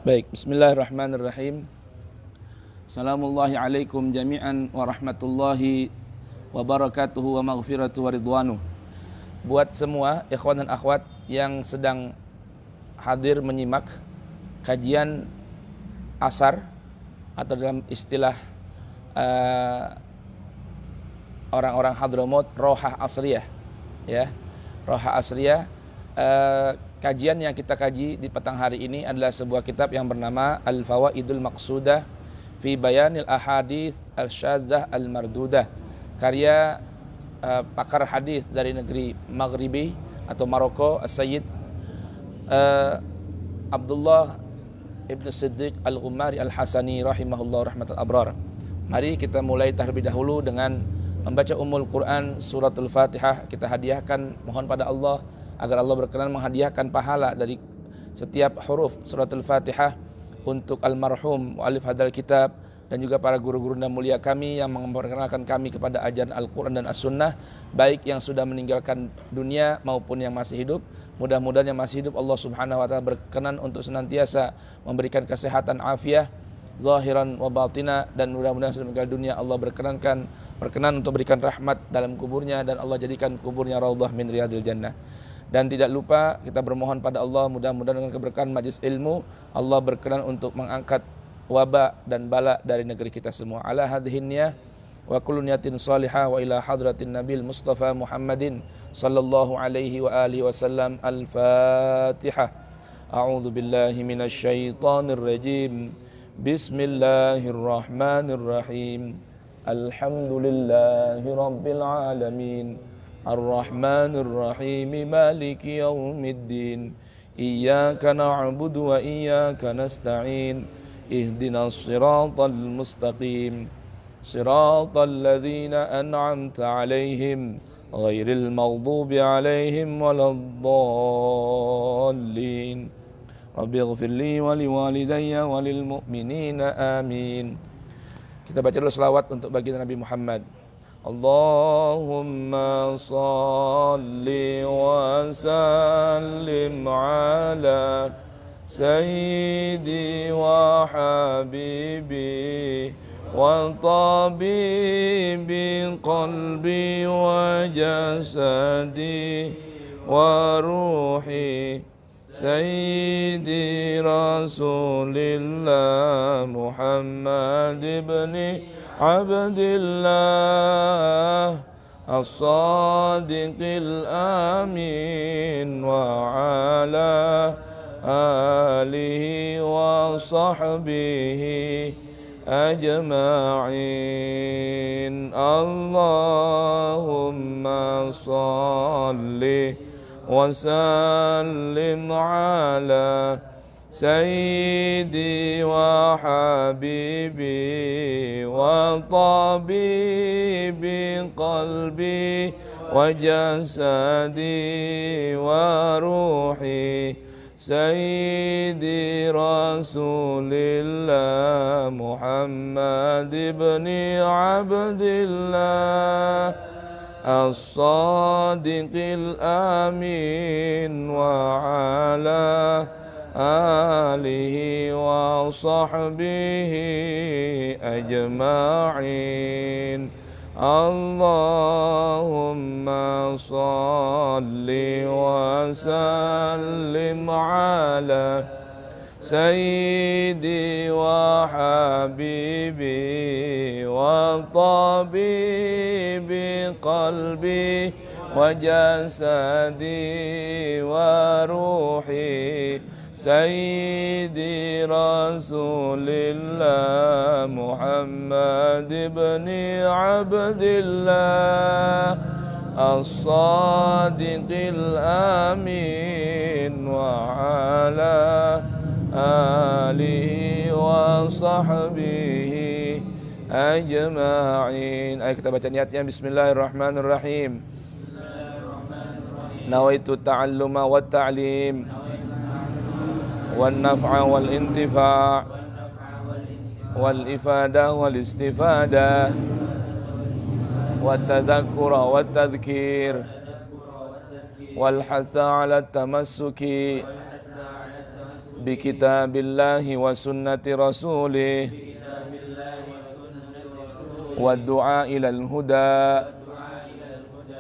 Baik, bismillahirrahmanirrahim. Assalamullahi alaikum jami'an wa rahmatullahi wa barakatuhu wa maghfiratuhu wa ridwanu. Buat semua ikhwan dan akhwat yang sedang hadir menyimak kajian asar atau dalam istilah orang-orang Hadramaut rohah asriyah, ya. Rohah asriyah. Kajian yang kita kaji di petang hari ini adalah sebuah kitab yang bernama Al-Fawaidul Maqsudah fi Bayanil Ahadits Al-Syadzah Al-Mardudah, karya pakar hadis dari negeri Maghribi atau Maroko, As-Sayyid Abdullah Ibn Siddiq Al-Ghumari Al-Hasani rahimahullah rahmatal abrar. Mari kita mulai terlebih dahulu dengan membaca Ummul Quran suratul Fatihah. Kita hadiahkan, mohon pada Allah agar Allah berkenan menghadiahkan pahala dari setiap huruf suratul Fatihah untuk almarhum mu'allif hadzal kitab dan juga para guru-guru dan mulia kami yang memperkenalkan kami kepada ajaran Al-Quran dan As-Sunnah, baik yang sudah meninggalkan dunia maupun yang masih hidup. Mudah-mudahan yang masih hidup Allah subhanahu wa ta'ala berkenan untuk senantiasa memberikan kesehatan afiah zahiran wa batina, dan mudah-mudahan sudah meninggal dunia Allah berkenan untuk berikan rahmat dalam kuburnya dan Allah jadikan kuburnya raudhah min riyadil jannah. Dan tidak lupa kita bermohon pada Allah, mudah-mudahan dengan keberkahan majlis ilmu Allah berkenan untuk mengangkat wabak dan bala dari negeri kita semua. Ala hadhihi niyah wa kullu niyatin salihah wa ila hadratin nabil Mustafa Muhammadin sallallahu alaihi wa alihi wasallam. Al-Fatihah. A'udzu billahi minasy syaithanir rajim. Bismillahirrahmanirrahim. Alhamdulillahi rabbil alamin. Ar-Rahmanir Rahim, Maliki Yaumiddin. Iyyaka na'budu wa iyyaka nasta'in. Ihdinas siratal mustaqim. Siratal ladzina an'amta 'alaihim ghairil maghdubi 'alaihim waladdallin. Rabbighfirli wa liwalidayya wa lil mu'minina amin. Kita baca dulu selawat untuk baginda Nabi Muhammad. Allahumma salli wa sallim ala sayyidi wa habibi wa tabibi qalbi wa jasadi wa ruhi sayyidi rasulillah Muhammad ibni Abdillah as-sadiqil amin wa ala alihi wa sahbihi ajma'in. Allahumma salli wa sallim ala sayyidi wa habibi wa tabibi qalbi wa jasadi wa ruhi sayyidi rasulillah Muhammad ibni Abdillah as-sadiqil amin wa ala alihi wa sahbihi ajma'in. Allahumma salli wa sallim ala sayyidi wa habibi wa tabibi qalbi wa jasadi wa ruhi sayyidi rasulillah Muhammad ibni Abdillah as-sadiqil amin wa ala alihi wa sahbihi ajma'in. Ayo kita baca niatnya. Bismillahirrahmanirrahim. Nawaitu ta'alluma wa ta'lim والنفع والانتفاع والإفادة والاستفادة والتذكر والتذكير والحث على التمسك bikitabillahi wa sunnati rasulih wa du'a ilal huda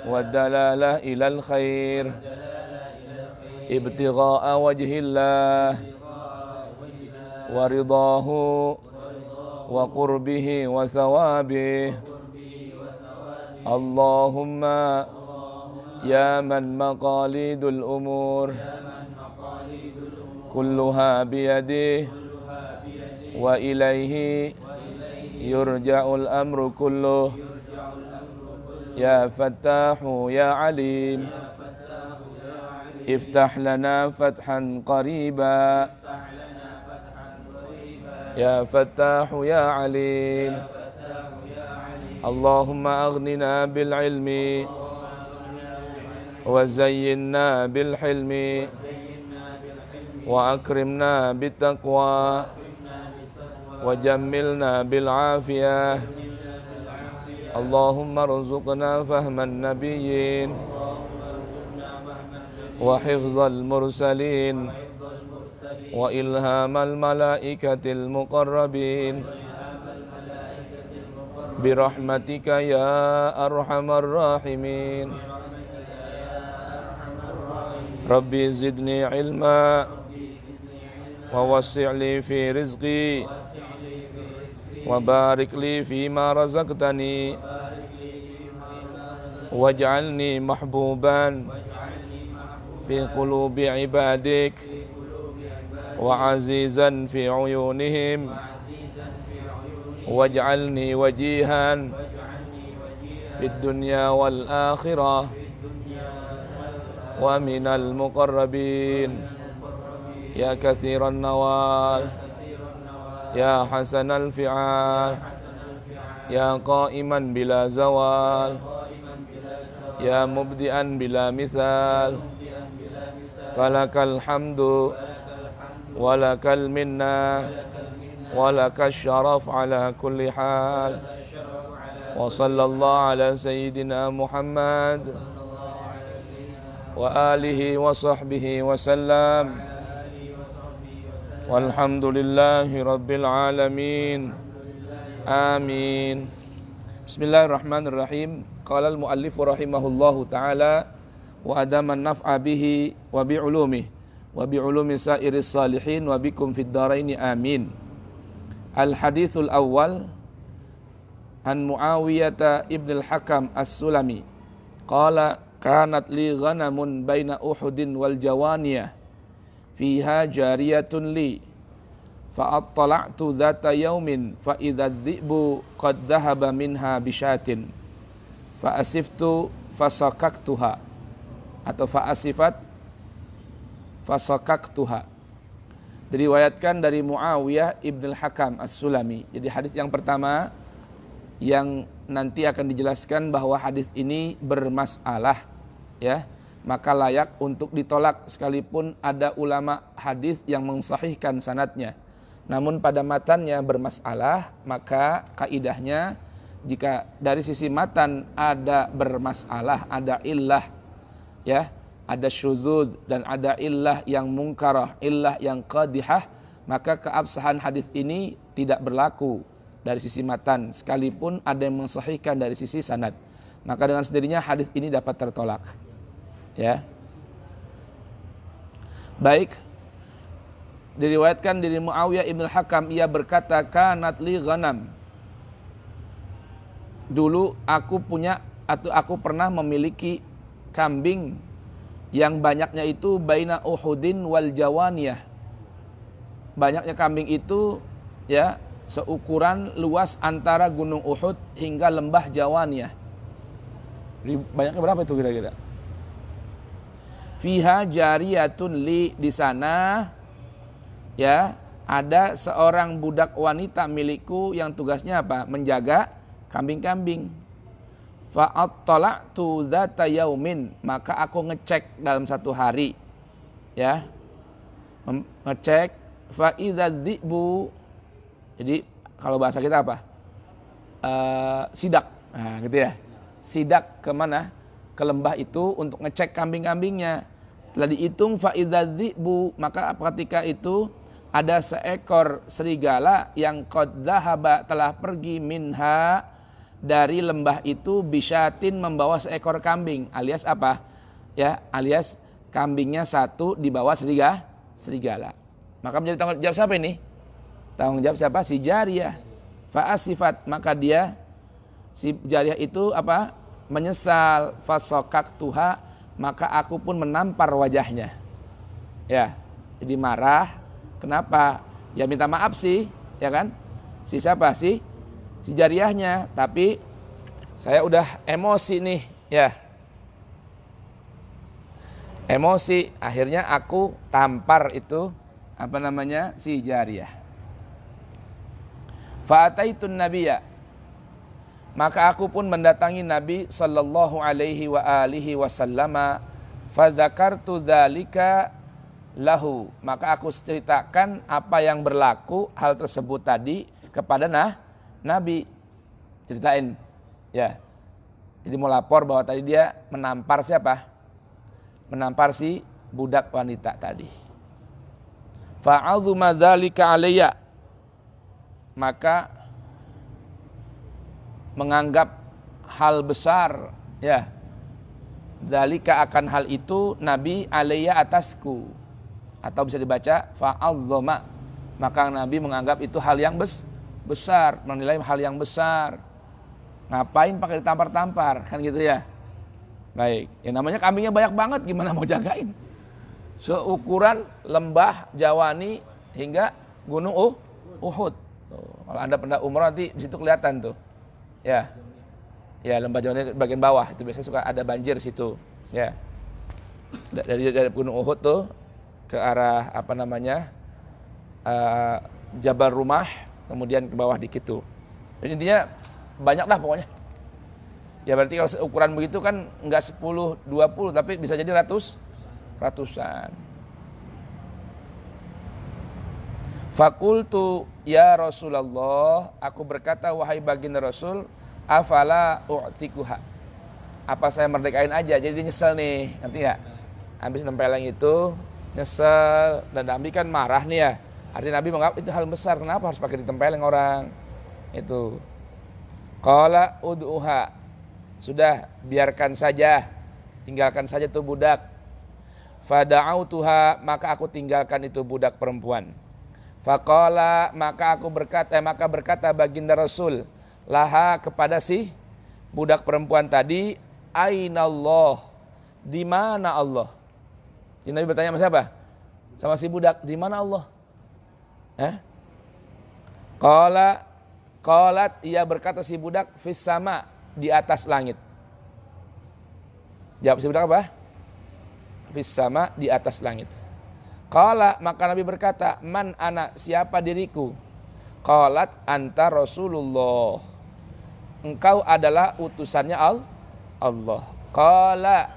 wa dalalah ilal khair ibtigha'a wajhillah wa ridahu wa qurbihi wa thawabih. Allahumma ya man maqalidul umur kulluha biyadih wa ilaihi yurja'ul amru kulluh ya fattahu ya alim iftah lana fathan qariba ya fattahu ya alim. Allahumma aghnina bil ilmi wa zayyinna bil hilmi wa akrimna bit taqwa wa jammilna bil afiyah. Allahumma rzuqna fahman nabiyyin wa hifzal mursalin wa ilhamal malaikatil muqarrabin birahmatika ya arhamar rahimin. Rabbi zidni ilma wa wasi' fi rizqi wa barik li fima razaqtani waj'alni mahbuban fi qulubi ibadik wa azizan fi uyunihim waj'alni wajihan fid dunya wal akhirah wa minal muqarrabin ya kathiran nawal ya hasanal fi'al ya qa'iman bila zawal ya mubdi'an bila mithal falakal hamdu walakal minnah walakal syaraf ala kulli hal. Wa sallallahu ala sayyidina Muhammad wa alihi wa sahbihi wa sallam. Walhamdulillahi rabbil alamin. Amin. Bismillahirrahmanirrahim. Qala al-muallifu rahimahullahu ta'ala wa adaman naf'a bihi wa bi'ulumihi wa bi'ulumi sa'iris salihin wa bikum fid daraini amin. Al-hadithul awal an Muawiyah ibn al-Hakam as-Sulami qala kanat li ghanamun baina Uhudin wal Jawaniyah fiha jariyatun li fa'attala'tu dhata yawmin fa idha dhi'bu qad dhahaba minha bishatin fa asiftu fasakaktuha atau fa asifat fasakaktuha. Diriwayatkan dari Muawiyah ibn al-Hakam as-Sulami. Jadi hadis yang pertama yang nanti akan dijelaskan bahwa hadis ini bermasalah, ya, maka layak untuk ditolak sekalipun ada ulama hadis yang mensahihkan sanadnya. Namun pada matannya bermasalah, maka kaidahnya jika dari sisi matan ada bermasalah, ada illah, ya, ada syudzud dan ada illah yang mungkarah, illah yang qadihah, maka keabsahan hadis ini tidak berlaku dari sisi matan sekalipun ada yang mensahihkan dari sisi sanad. Maka dengan sendirinya hadis ini dapat tertolak. Ya. Baik. Diriwayatkan dari Muawiyah ibn al-Hakam, ia berkata, kanat li ghanam. Dulu aku punya atau aku pernah memiliki kambing yang banyaknya itu baina Uhudin wal Jawaniyah. Banyaknya kambing itu, ya, seukuran luas antara gunung Uhud hingga lembah Jawaniyah. Banyaknya berapa itu kira-kira? Fiha jariyatun li, di sana, ya, ada seorang budak wanita milikku yang tugasnya apa? Menjaga kambing-kambing. Fa'attala'tu dzata yaumin, maka aku ngecek dalam satu hari, ya, ngecek fa idza dzi'bu. Jadi kalau bahasa kita apa? Sidak, nah, gitu ya. Sidak kemana? Ke lembah itu untuk ngecek kambing-kambingnya. Telah dihitung fa idza dzi'bu, maka ketika itu ada seekor serigala yang qad dzahaba, telah pergi minha, dari lembah itu, bisyatin, membawa seekor kambing, alias apa? Ya, alias kambingnya satu dibawa serigala. Maka menjadi tanggung jawab siapa ini? Tanggung jawab siapa? Si jariyah. Fa asifat, maka dia, si jariyah itu apa? Menyesal. Fasokaktuha, maka aku pun menampar wajahnya. Ya, jadi marah. Kenapa? Ya minta maaf sih, ya kan? Si siapa sih? Si jariyahnya. Tapi saya udah emosi nih, ya. Emosi, akhirnya aku tampar itu apa namanya? Si jariyah. Fa'ataitun nabiyya, maka aku pun mendatangi Nabi sallallahu alaihi wa alihi wasallama, fadzakartu dzalika lahu, maka aku ceritakan apa yang berlaku, hal tersebut tadi kepada Nabi, ceritain, ya. Jadi mau lapor bahwa tadi dia menampar siapa? Menampar si budak wanita tadi. Fa'azuma dzalika alayya, maka menganggap hal besar, ya. Dzalika, akan hal itu, Nabi alayya, atasku. Atau bisa dibaca fa'azzama, maka Nabi menganggap itu hal yang besar, menilai hal yang besar. Ngapain pakai ditampar-tampar, kan gitu ya. Baik, ya namanya kambingnya banyak banget, gimana mau jagain? Seukuran lembah Jawani hingga gunung Uhud. Tuh, kalau Anda pernah umroh nanti di situ kelihatan tuh. Ya. Ya, lembah Jawani bagian bawah itu biasanya suka ada banjir situ, ya. Dari gunung Uhud tuh ke arah apa namanya? Jabal Rumah, kemudian ke bawah dikit tuh. Jadi intinya banyak dah pokoknya. Ya berarti kalau ukuran begitu kan enggak 10, 20, tapi bisa jadi ratusan. Fakultu ya Rasulullah, aku berkata wahai baginda Rasul, afala u'tikuha, apa saya merdekain aja? Jadi dia nyesel nih, nanti ya habis nempeleng itu nyesel, dan Nabi kan marah nih ya. Artinya Nabi menganggap itu hal besar, kenapa harus pakai ditempeleng orang itu. Qala ud'uha, sudah biarkan saja, tinggalkan saja tuh budak. Fada'autuha, maka aku tinggalkan itu budak perempuan. Faqala, maka berkata baginda Rasul laha, kepada si budak perempuan tadi, ainallah, di mana Allah? Jadi Nabi bertanya sama siapa? Sama si budak, di mana Allah? Qalat, ia berkata si budak, fis sama, di atas langit. Jawab si budak apa? Fis sama, di atas langit. Qala, maka Nabi berkata, man ana, siapa diriku? Qalat, anta Rasulullah, engkau adalah utusannya Allah. Qala,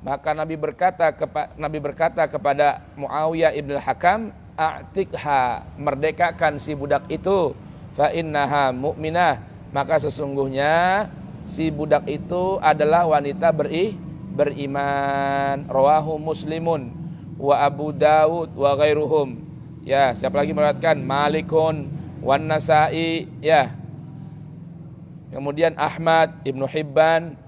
maka Nabi berkata kepada Muawiyah ibn al-Hakam, a'tikha, merdekakan si budak itu, fa innaha mu'minah, maka sesungguhnya si budak itu adalah wanita beriman. Rawahu Muslimun wa Abu Dawud wa ghairuhum. Ya, siapa lagi meriwayatkan? Malikun wan Nasa'i, ya. Kemudian Ahmad, Ibnu Hibban.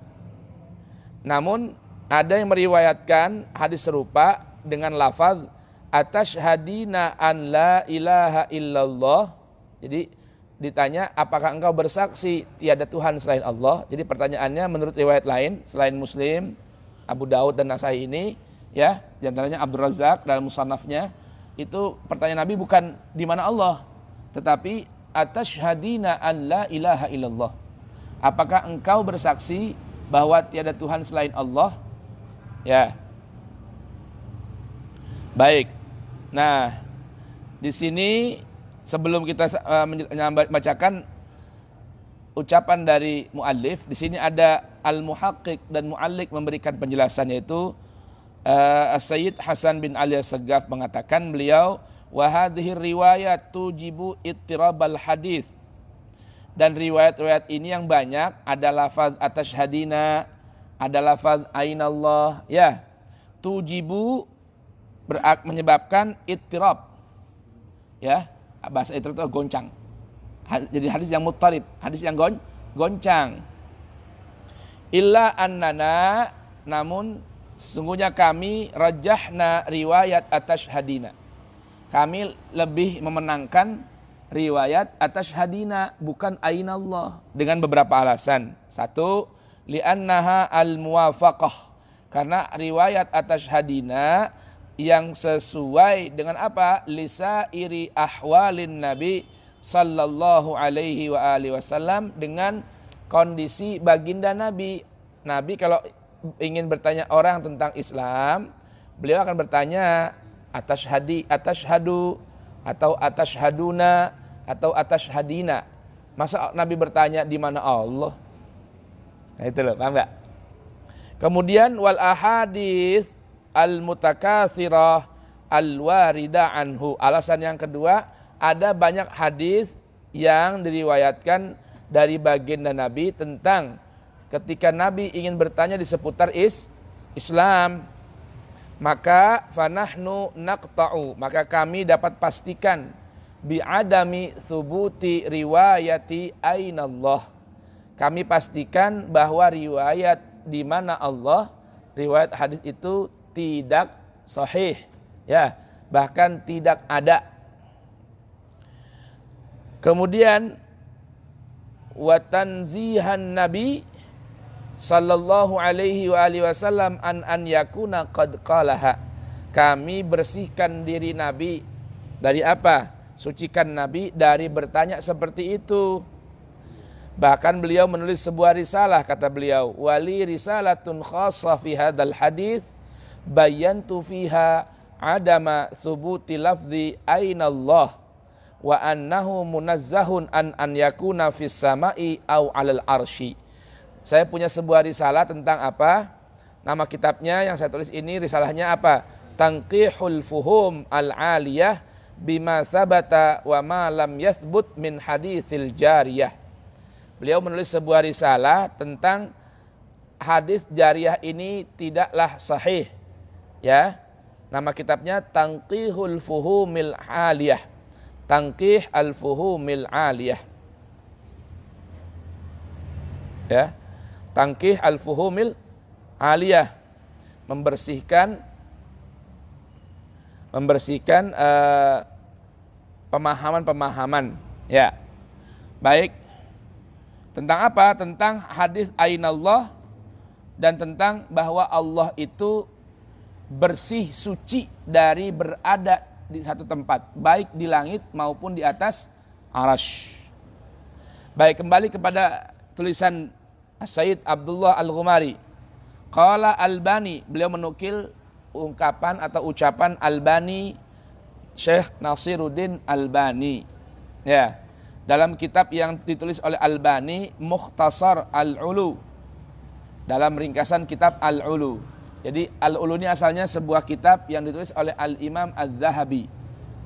Namun ada yang meriwayatkan hadis serupa dengan lafaz atashhadina an la ilaha illallah. Jadi ditanya, apakah engkau bersaksi tiada Tuhan selain Allah? Jadi pertanyaannya menurut riwayat lain selain Muslim, Abu Daud dan Nasai ini, ya, di antaranya Abdul Razak dalam musannafnya, itu pertanyaan Nabi bukan di mana Allah, tetapi atashhadina an la ilaha illallah. Apakah engkau bersaksi bahwa tiada Tuhan selain Allah? Ya. Baik. Nah, di sini sebelum kita membacakan ucapan dari muallif, di sini ada al-muhaqqiq dan muallik memberikan penjelasan, yaitu As-Sayyid Hasan bin Ali As-Saggaf mengatakan, beliau wa hadhihi riwayat tujibu ittirabal hadis, dan riwayat-riwayat ini yang banyak ada lafaz atashhadina, ada lafaz ainallah, ya. tujibu menyebabkan ittirab. Ya, bahasa ittirab itu goncang. Jadi hadis yang muttarib, hadis yang goncang. Illa annana, namun sesungguhnya kami rajahna riwayat atashhadina. Kami lebih memenangkan riwayat atashhadina, bukan ainallah, dengan beberapa alasan. Satu, li'annaha al-muwafaqah, karena riwayat atashhadina yang sesuai dengan apa? Lisairi ahwalin nabi sallallahu alaihi wa alihi wasallam, dengan kondisi baginda Nabi. Nabi kalau ingin bertanya orang tentang Islam, beliau akan bertanya atashhadu atau atashhaduna atau atashhadina. Masa Nabi bertanya di mana Allah? Nah itu loh, paham enggak? Kemudian wal ahadits al mutakatsirah al warida anhu. Alasan yang kedua, ada banyak hadis yang diriwayatkan dari baginda Nabi tentang ketika Nabi ingin bertanya di seputar Islam, maka fanahnu naqta'u, maka kami dapat pastikan bi'adami thubuti riwayati ainallah, kami pastikan bahwa riwayat di mana Allah, riwayat hadis itu tidak sahih, ya, bahkan tidak ada. Kemudian wa tanzihan nabi sallallahu alaihi wa alihi wasallam an yakuna qad qalaha, kami bersihkan diri Nabi dari apa? Sucikan Nabi dari bertanya seperti itu. Bahkan beliau menulis sebuah risalah, kata beliau, wali risalatun khassah fi hadzal hadits bayantu fiha adama thubuti lafzi ainallah wa annahu munazzahun an yakuna fis sama'i au 'alal arsy. Saya punya sebuah risalah tentang apa? Nama kitabnya yang saya tulis ini, risalahnya apa? Tanqihul fuhum al-aliyah bima sabata wa ma lam yathbut min haditsil jariyah. Beliau menulis sebuah risalah tentang hadis jariyah ini tidaklah sahih. Ya. Nama kitabnya Tanqihul fuhumil aliyah. Tanqih al-fuhumil aliyah. Ya. Tanqih al-fuhumil aliyah, membersihkan pemahaman-pemahaman. Ya. Baik. Tentang apa? Tentang hadis ainallah dan tentang bahwa Allah itu bersih, suci dari berada di satu tempat, baik di langit maupun di atas arasy. Baik, kembali kepada tulisan Sayyid Abdullah Al-Ghumari. Qala Albani, beliau menukil ungkapan atau ucapan Albani, Syekh Nasiruddin Albani. Ya, dalam kitab yang ditulis oleh Albani, Mukhtasar Al-Ulu, dalam ringkasan kitab Al-Ulu. Jadi Al-Ulu ini asalnya sebuah kitab yang ditulis oleh Al-Imam Az-Zahabi.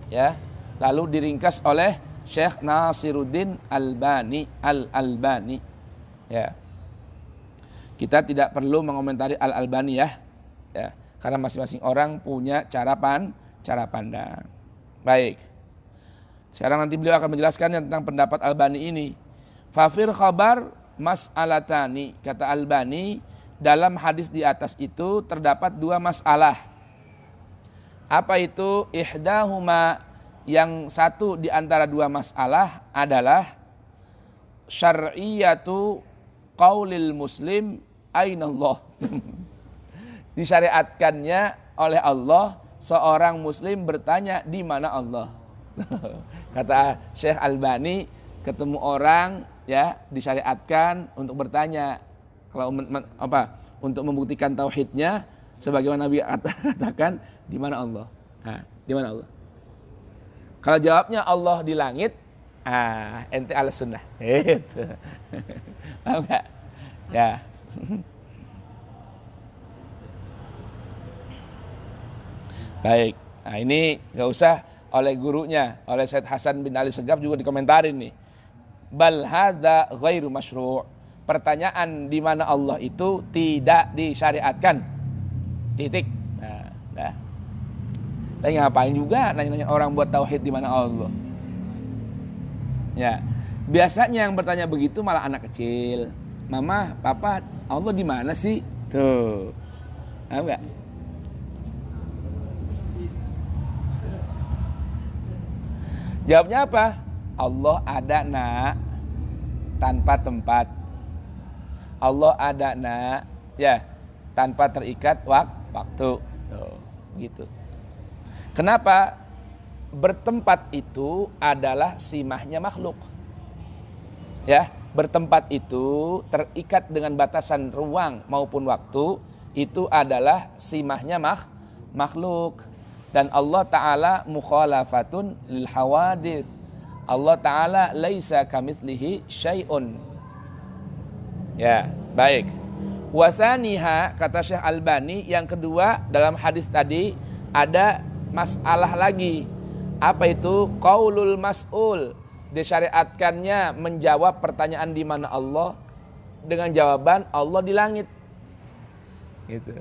Ya, lalu diringkas oleh Syekh Nasiruddin Albani, Al-Albani. Ya. Kita tidak perlu mengomentari Al-Albani ya, karena masing-masing orang punya cara pandang. Baik. Sekarang nanti beliau akan menjelaskan tentang pendapat Albani ini. Fafir khabar mas'alatani, kata Albani, dalam hadis di atas itu terdapat dua masalah. Apa itu? Ihdahuma, yang satu di antara dua masalah adalah syar'iyatu qaulil muslim ainallah. Disyariatkannya oleh Allah seorang muslim bertanya di mana Allah. Kata Syekh Albani, ketemu orang ya disyariatkan untuk bertanya, kalau untuk membuktikan tauhidnya, sebagaimana Nabi katakan, di mana Allah? Nah, di mana Allah? Kalau jawabnya Allah di langit, ente ala sunnah. Itu. Paham enggak? Ya. Baik. Nah, ini enggak usah oleh gurunya, oleh Said Hasan bin Ali Segaf juga dikomentarin nih. Bal hadza ghairu masyru'. Pertanyaan di mana Allah itu tidak disyariatkan. Titik. Nah, Nah, lagi ngapain juga nanya-nanya orang buat tauhid di mana Allah? Ya, biasanya yang bertanya begitu malah anak kecil. Mama, papa, Allah di mana sih? Tuh, tahu nggak? Jawabnya apa? Allah ada nak, tanpa tempat. Allah ada nak, ya, tanpa terikat waktu. Tuh, gitu. Kenapa? Bertempat itu adalah simahnya makhluk. Ya, bertempat itu terikat dengan batasan ruang maupun waktu, itu adalah simahnya makhluk. Dan Allah Ta'ala mukhalafatun lil hawadith. Allah Ta'ala laisa kamitslihi syai'un. Ya, baik. Wasaniha, kata Syekh Albani, yang kedua dalam hadis tadi ada masalah lagi. Apa itu? Qaulul mas'ul. Disyariatkannya menjawab pertanyaan di mana Allah dengan jawaban Allah di langit. Gitu.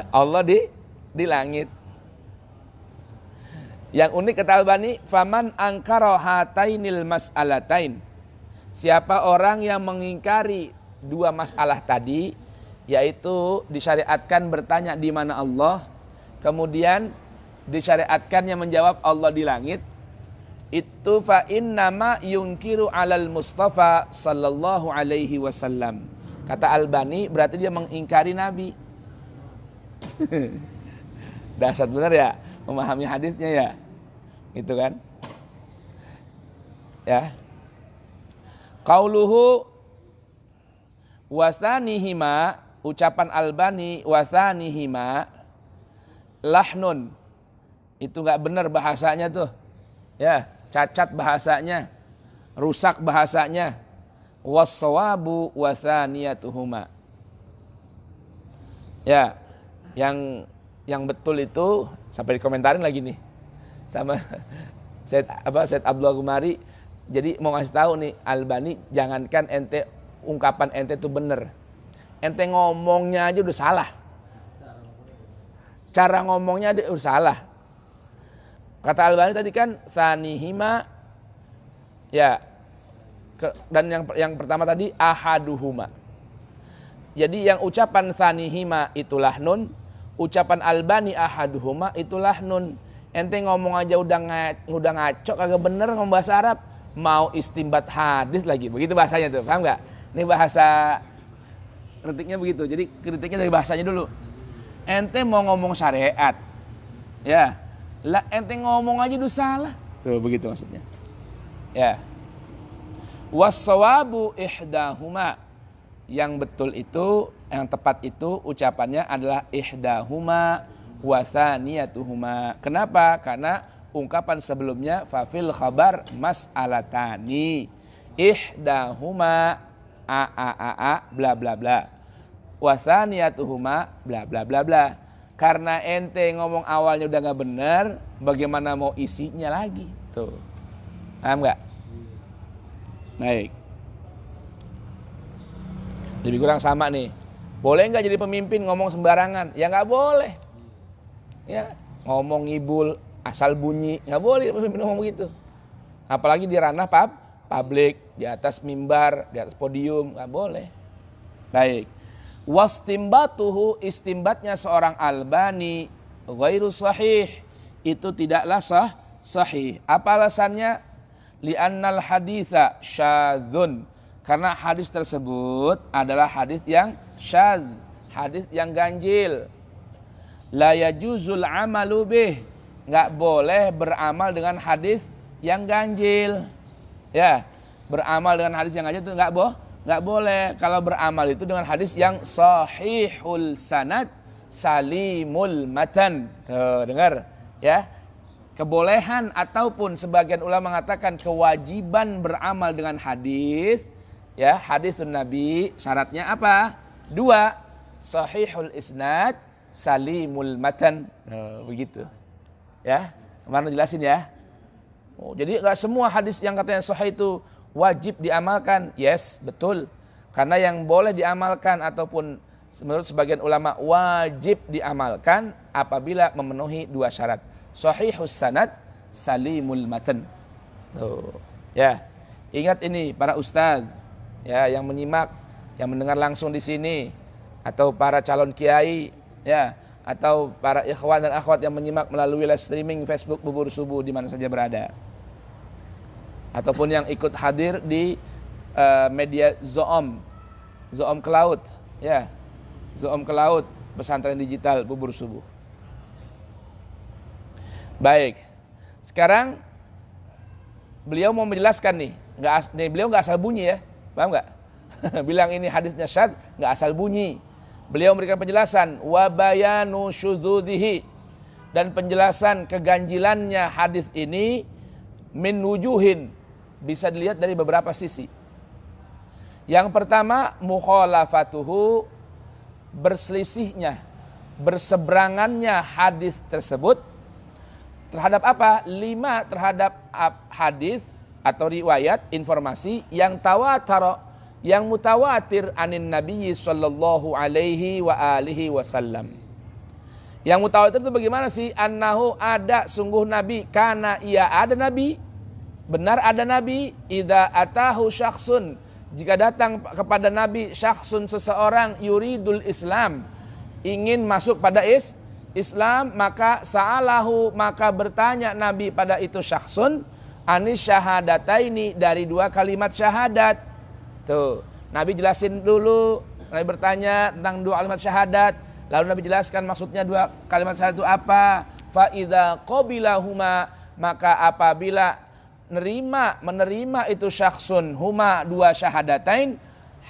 Allah di langit. Yang unik kata Albani, faman angkara hatainil mas'alatain. Siapa orang yang mengingkari dua masalah tadi, yaitu disyariatkan bertanya di mana Allah, kemudian disyariatkannya menjawab Allah di langit, itu fa innama yunkiru alal Mustafa sallallahu alaihi wasallam. Kata Albani, berarti dia mengingkari Nabi. Dasar benar ya memahami hadisnya ya. Gitu kan? Ya. Qauluhu wasanihima, ucapan Albani wasanihima lahnun. Itu enggak benar bahasanya tuh. Ya, cacat bahasanya, rusak bahasanya. Was-sawabu wasaniyatuhuma. Ya, yang betul itu sampai dikomentarin lagi nih sama Said Abdullah Gumari. Jadi mau ngasih tahu nih Albani, jangankan ente ungkapan ente itu bener, ente ngomongnya aja udah salah. Cara ngomongnya udah salah. Kata Albani tadi kan sanihima, ya, dan yang pertama tadi ahaduhuma. Jadi yang ucapan sanihima itulah nun, ucapan Albani ahaduhuma itulah nun. Ente ngomong aja udah ngaco, kagak bener ngomong bahasa Arab, mau istimbat hadis lagi, begitu bahasanya tuh, paham nggak? Ini bahasa kritiknya begitu. Jadi kritiknya dari bahasanya dulu. Ente mau ngomong syariat, ya, lah ente ngomong aja udah salah, tuh begitu maksudnya. Ya, was-sawabu ihdahuma, yang betul itu, yang tepat itu ucapannya adalah ihdahuma wasaniyatuhuma. Kenapa? Karena ungkapan sebelumnya fafil khabar mas'alatani ihdahuma a bla bla bla wasaniyatuhuma bla bla bla bla. Karena ente ngomong awalnya udah nggak benar, bagaimana mau isinya lagi? Tuh, paham nggak? Baik. Lebih kurang sama nih. Boleh nggak jadi pemimpin ngomong sembarangan? Ya nggak boleh. Ya, ngomong ngibul asal bunyi, nggak boleh pemimpin ngomong begitu. Apalagi di ranah publik, di atas mimbar, di atas podium, nggak boleh. Baik. Wastimbatuhu, istimbatnya seorang Albani ghairu sahih, itu tidaklah sahih. Apa alasannya? Li'annal haditha syadzun, karena hadis tersebut adalah hadis yang syadz, hadis yang ganjil. La yajuzul amalu bih, nggak boleh beramal dengan hadis yang ganjil. Ya, beramal dengan hadis yang ganjil itu nggak boleh. Kalau beramal itu dengan hadis yang sahihul sanad salimul matan. Tuh, dengar ya. Kebolehan ataupun sebagian ulama mengatakan kewajiban beramal dengan hadis, ya, hadisun Nabi, syaratnya apa? 2, sahihul isnad salimul matan. Begitu. Ya, kemarin jelasin ya. Jadi enggak semua hadis yang katanya sahih itu wajib diamalkan. Yes, betul. Karena yang boleh diamalkan ataupun menurut sebagian ulama wajib diamalkan apabila memenuhi 2 syarat. Shahihus sanad, salimul matan. Tuh. Ya. Ingat ini para ustaz ya yang menyimak, yang mendengar langsung di sini, atau para calon kiai ya, atau para ikhwan dan akhwat yang menyimak melalui live streaming Facebook Bubur Subuh di mana saja berada, ataupun yang ikut hadir di media Zoom Cloud ya, Zoom Cloud pesantren digital Bubur Subuh. Baik, sekarang beliau mau menjelaskan nih, beliau nggak asal bunyi ya, paham nggak? Bilang ini hadisnya syadz, nggak asal bunyi. Beliau memberikan penjelasan wa bayanu syudzudhihi, dan penjelasan keganjilannya hadis ini min wujuhin, bisa dilihat dari beberapa sisi. Yang pertama, mukhalafatuhu, berselisihnya, berseberangannya hadis tersebut terhadap apa? 5 terhadap hadis atau riwayat informasi yang tawatar, yang mutawatir anin Nabi sallallahu alaihi wa alihi wasallam. Yang mutawatir itu bagaimana sih? Annahu, ada sungguh Nabi, kana ia ada Nabi, benar ada Nabi, idza atahu syakhsun, jika datang kepada Nabi syakhsun, seseorang, yuridul Islam, ingin masuk pada Islam, maka sa'alahu, maka bertanya Nabi pada itu syakhsun, anis syahadataini, dari 2 kalimat syahadat. Tuh, Nabi jelasin dulu, Nabi bertanya tentang 2 kalimat syahadat, lalu Nabi jelaskan maksudnya 2 kalimat syahadat itu apa. Fa idza qabilahuma, maka apabila menerima itu syakhsun huma 2 syahadatain,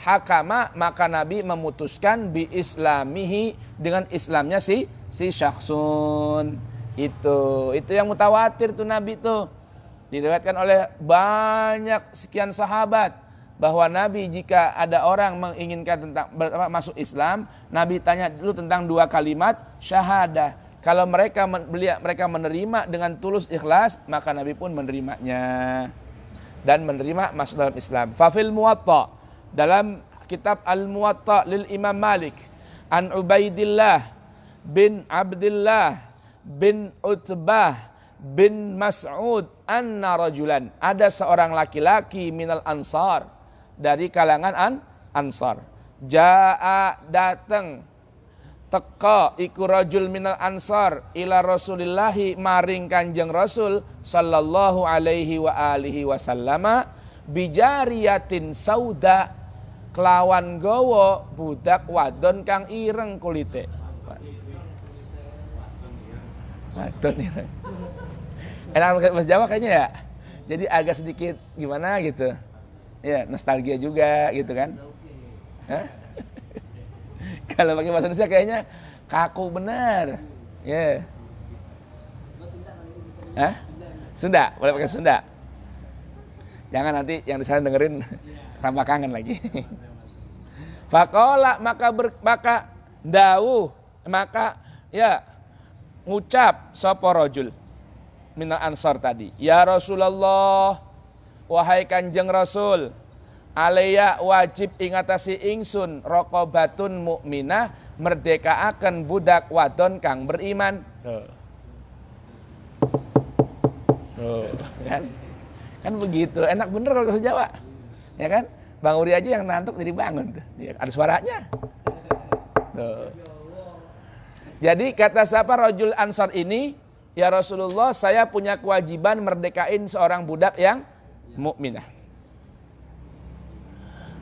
hakama, maka Nabi memutuskan bi islamihi, dengan Islamnya si syakhsun. Itu yang mutawatir tuh Nabi tuh. Diriwayatkan oleh banyak sekian sahabat bahwa Nabi jika ada orang menginginkan tentang masuk Islam, Nabi tanya dulu tentang 2 kalimat syahadah. Kalau mereka menerima dengan tulus ikhlas, maka Nabi pun menerimanya dan menerima masuk dalam Islam. Fafil Muwatta, dalam kitab Al-Muwatta lil Imam Malik, an Ubaidillah bin Abdullah bin Utbah bin Mas'ud anna rajulan, ada seorang laki-laki minal ansar, dari kalangan ansar, jaa, datang, teka iku rajul minal ansar ila Rasulillahi, maring Kanjeng Rasul sallallahu alaihi wa alihi wasallama, bijariyatin sauda, kelawan gowo budak wadon kang ireng kulite. Wadon ireng. Enak bahasa Jawa kayaknya ya. Jadi agak sedikit gimana gitu. Ya, nostalgia juga gitu kan. Hah? Kalau pakai bahasa Indonesia kayaknya kaku benar. Ya. Hah? Sunda, boleh pakai Sunda. Jangan nanti yang di sana dengerin tambah kangen lagi. Faqala, maka ngucap sapa rajul minal ansar tadi, ya Rasulullah, wahai Kanjeng Rasul, alaya wajib ingatasi ingsun raqabatun mukminah, merdekaaken budak wadon kang beriman. Kan begitu, enak bener kalau bahasa Jawa. Ya kan? Bang Uri aja yang ngantuk jadi bangun. Ada suaranya. Jadi kata siapa rajul ansar ini, ya Rasulullah, saya punya kewajiban merdekain seorang budak yang mukminah.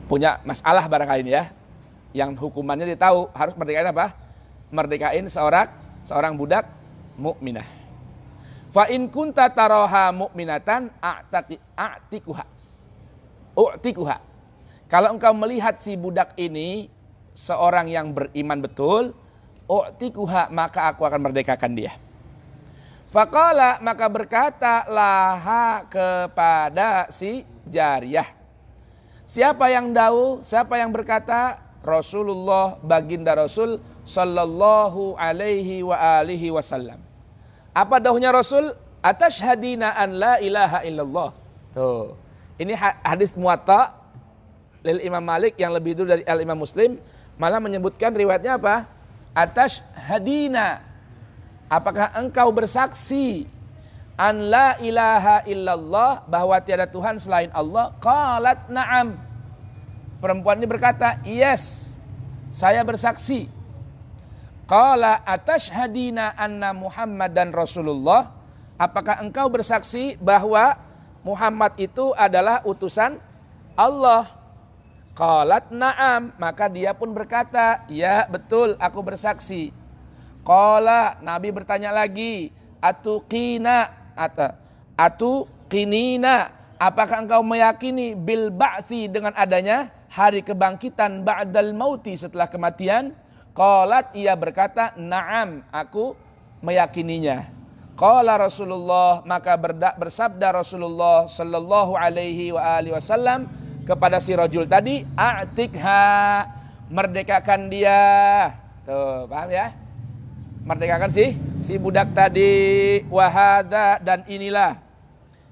Punya masalah barangkali ini ya, yang hukumannya dia tahu, harus merdekain apa? Merdekain seorang budak mukminah. Fa in kunta taraha mukminatan a'tikuha. Kalau engkau melihat si budak ini seorang yang beriman betul, u'tikuha, maka aku akan merdekakan dia. Faqala, maka berkata laha, kepada si jariyah. Siapa yang dawuh? Siapa yang berkata? Rasulullah, baginda Rasul sallallahu alaihi wa alihi wasallam. Apa dawuhnya Rasul? Atashhadina an la ilaha illallah. Tuh. Ini hadis Muwatta lil Imam Malik yang lebih dulu dari Al Imam Muslim. Malah menyebutkan riwayatnya apa? Atas hadina. Apakah engkau bersaksi an la ilaha illallah, bahwa tiada Tuhan selain Allah? Qalat na'am. Perempuan ini berkata, yes, saya bersaksi. Qala atashhadina anna Muhammadan Rasulullah. Apakah engkau bersaksi bahwa Muhammad itu adalah utusan Allah? Qalat na'am. Maka dia pun berkata, ya betul, aku bersaksi. Qala, Nabi bertanya lagi, atuqinina, apakah engkau meyakini bil ba'thi, dengan adanya hari kebangkitan, ba'dal mauti, setelah kematian? Qalat, ia berkata, na'am, aku meyakininya. Qala Rasulullah, maka bersabda Rasulullah sallallahu alaihi wa alihi wasallam kepada si rajul tadi, a'tikha, merdekakan dia. Tuh, paham ya? Merdekakan si budak tadi. Wahada, dan inilah,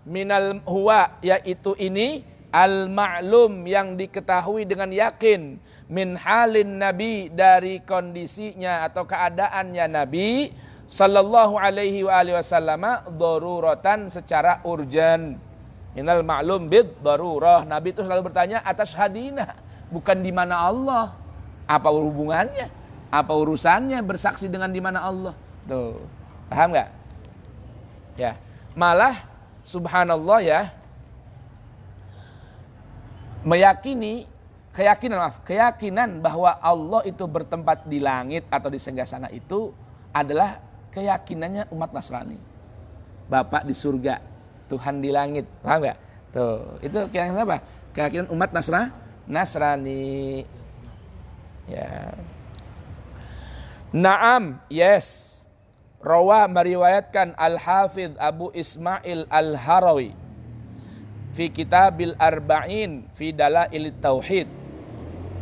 minal huwa, yaitu ini, al-ma'lum, yang diketahui dengan yakin, min halin Nabi, dari kondisinya atau keadaannya Nabi sallallahu alaihi wa alihi wasallam, daruratan, secara urgen. Minal ma'lum bid darurah. Nabi itu selalu bertanya atas hadina, bukan di mana Allah. Apa hubungannya? Apa urusannya bersaksi dengan di mana Allah? Tuh, paham nggak? Ya, malah subhanallah ya, keyakinan bahwa Allah itu bertempat di langit atau di senggasana itu adalah keyakinannya umat Nasrani. Bapa di surga, Tuhan di langit, paham gak? Tuh, itu keyakinan apa? Keyakinan umat Nasrani. Ya. Naam, yes. Rawa, meriwayatkan Al-Hafidh Abu Ismail Al-Harawi fi Kitabil Arba'in fi Dalail Tauhid.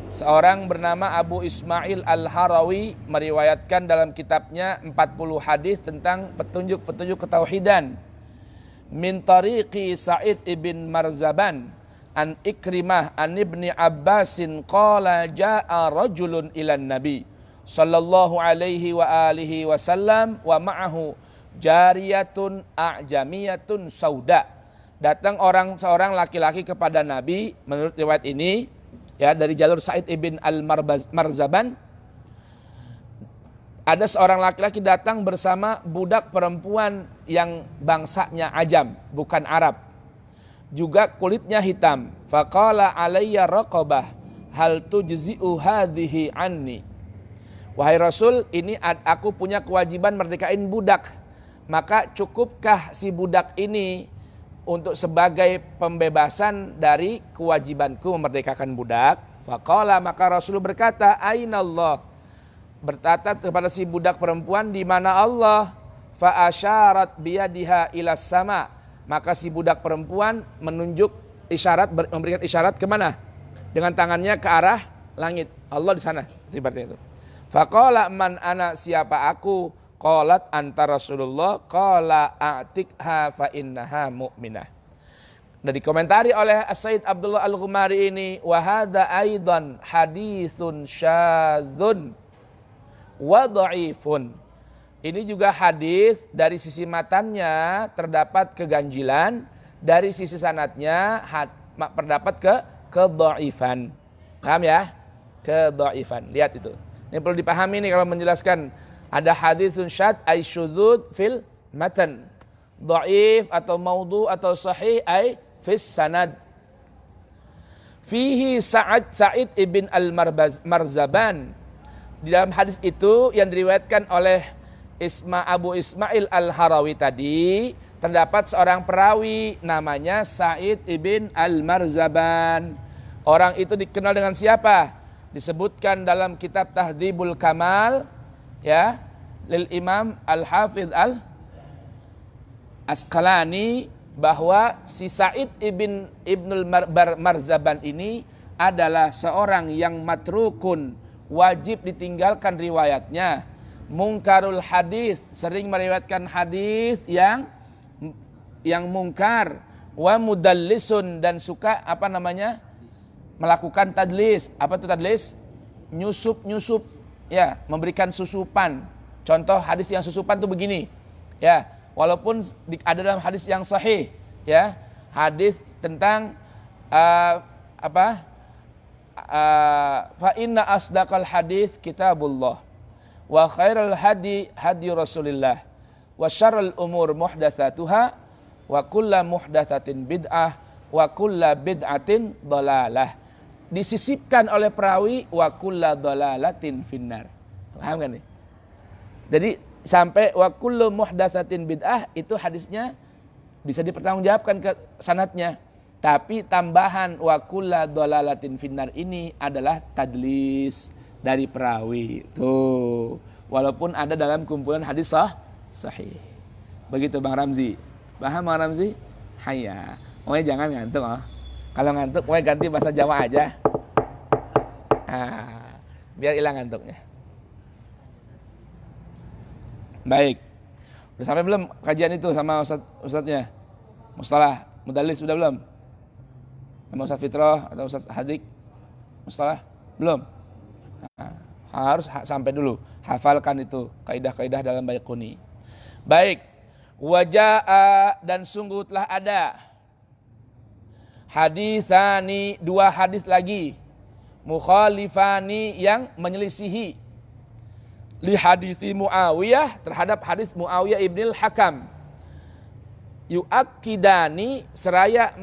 Seorang bernama Abu Ismail Al-Harawi meriwayatkan dalam kitabnya 40 hadis tentang petunjuk-petunjuk ketauhidan. Min tariqi Sa'id ibn Marzaban an Ikrimah an Ibni Abbasin qala ja'a rajulun ilan Nabi sallallahu alaihi wa alihi wasallam wa ma'ahu jariyatun a'jamiyatun sauda. Datang seorang laki-laki kepada Nabi, menurut riwayat ini ya, dari jalur Sa'id ibn al-Marzaban, ada seorang laki-laki datang bersama budak perempuan yang bangsanya Ajam, bukan Arab, juga kulitnya hitam. Faqala alayya raqabah hal tujzi'u hadhihi anni. Wahai Rasul, ini aku punya kewajiban merdekain budak, maka cukupkah si budak ini untuk sebagai pembebasan dari kewajibanku memerdekakan budak? Faqala, maka Rasul berkata, aina Allah, berkata kepada si budak perempuan, di mana Allah? Fa asyarat biyadiha ilas sama, maka si budak perempuan menunjuk isyarat, memberikan isyarat kemana? Dengan tangannya ke arah langit. Allah di sana, seperti itu. Faqala man ana, siapa aku? Qalat anta Rasulullah. Qala a'tikha fa innaha mu'minah. Dan dikomentari oleh As-Sayyid Abdullah Al-Ghumari ini, wa hadza aidan haditsun syadzun wa dha'ifun. Ini juga hadis dari sisi matannya terdapat keganjilan, dari sisi sanadnya terdapat kedhaifan. Paham ya? Kedhaifan. Lihat itu. Ini perlu dipahami nih kalau menjelaskan. Ada haditsun syadz ay syudzud fil matan, dhaif atau maudhu atau sahih ay fis sanad. Fihi Sa'id ibn al-Marzaban. Di dalam hadis itu yang diriwayatkan oleh Abu Ismail Al-Harawi tadi, terdapat seorang perawi namanya Sa'id ibn al-Marzaban. Orang itu dikenal dengan siapa? Disebutkan dalam kitab Tahdzibul Kamal ya, lil Imam Al-Hafidh Al-Asqalani, bahwa si Sa'id ibnul Marzaban ini adalah seorang yang matrukun, wajib ditinggalkan riwayatnya, mungkarul hadis, sering meriwayatkan hadis yang mungkar, wa mudallisun, dan suka melakukan tadlis. Apa itu tadlis? nyusup ya, memberikan susupan. Contoh hadis yang susupan tuh begini. Ya, walaupun ada dalam hadis yang sahih, ya, hadis tentang fa inna asdaqal hadis kitabullah wa khairal hadi hadi Rasulillah wa syarrul umur muhdatsatuha wa kullu muhdatsatin bid'ah wa kullu bid'atin dhalalah. Disisipkan oleh perawi wa kullu dhalalatin finnar. Paham kan nih? Jadi sampai wa kullu muhdatsatin bid'ah itu hadisnya bisa dipertanggungjawabkan ke sanadnya. Tapi tambahan wa kullu dhalalatin finnar ini adalah tadlis dari perawi. Tuh, walaupun ada dalam kumpulan hadis sahih. Begitu Bang Ramzi. Paham Bang Ramzi? Hayya. Pokoknya jangan ngantuk. Kalau ngantuk pokoknya ganti bahasa Jawa aja. Biar hilang ngantuknya. Baik. Udah sampai belum kajian itu sama ustadznya? Mustalah, mudalis sudah belum? Sama Ustaz Fitrah atau Ustaz Hadik? Mustalah? Belum? Harus sampai dulu. Hafalkan itu kaidah-kaidah dalam Baiquni. Baik. Waja'a dan sungguh telah ada. Haditsani, dua hadis lagi. Mukhalifani yang menyelisihi. Li hadithi Muawiyah terhadap hadis Muawiyah ibnil Hakam. Yu'akkidani seraya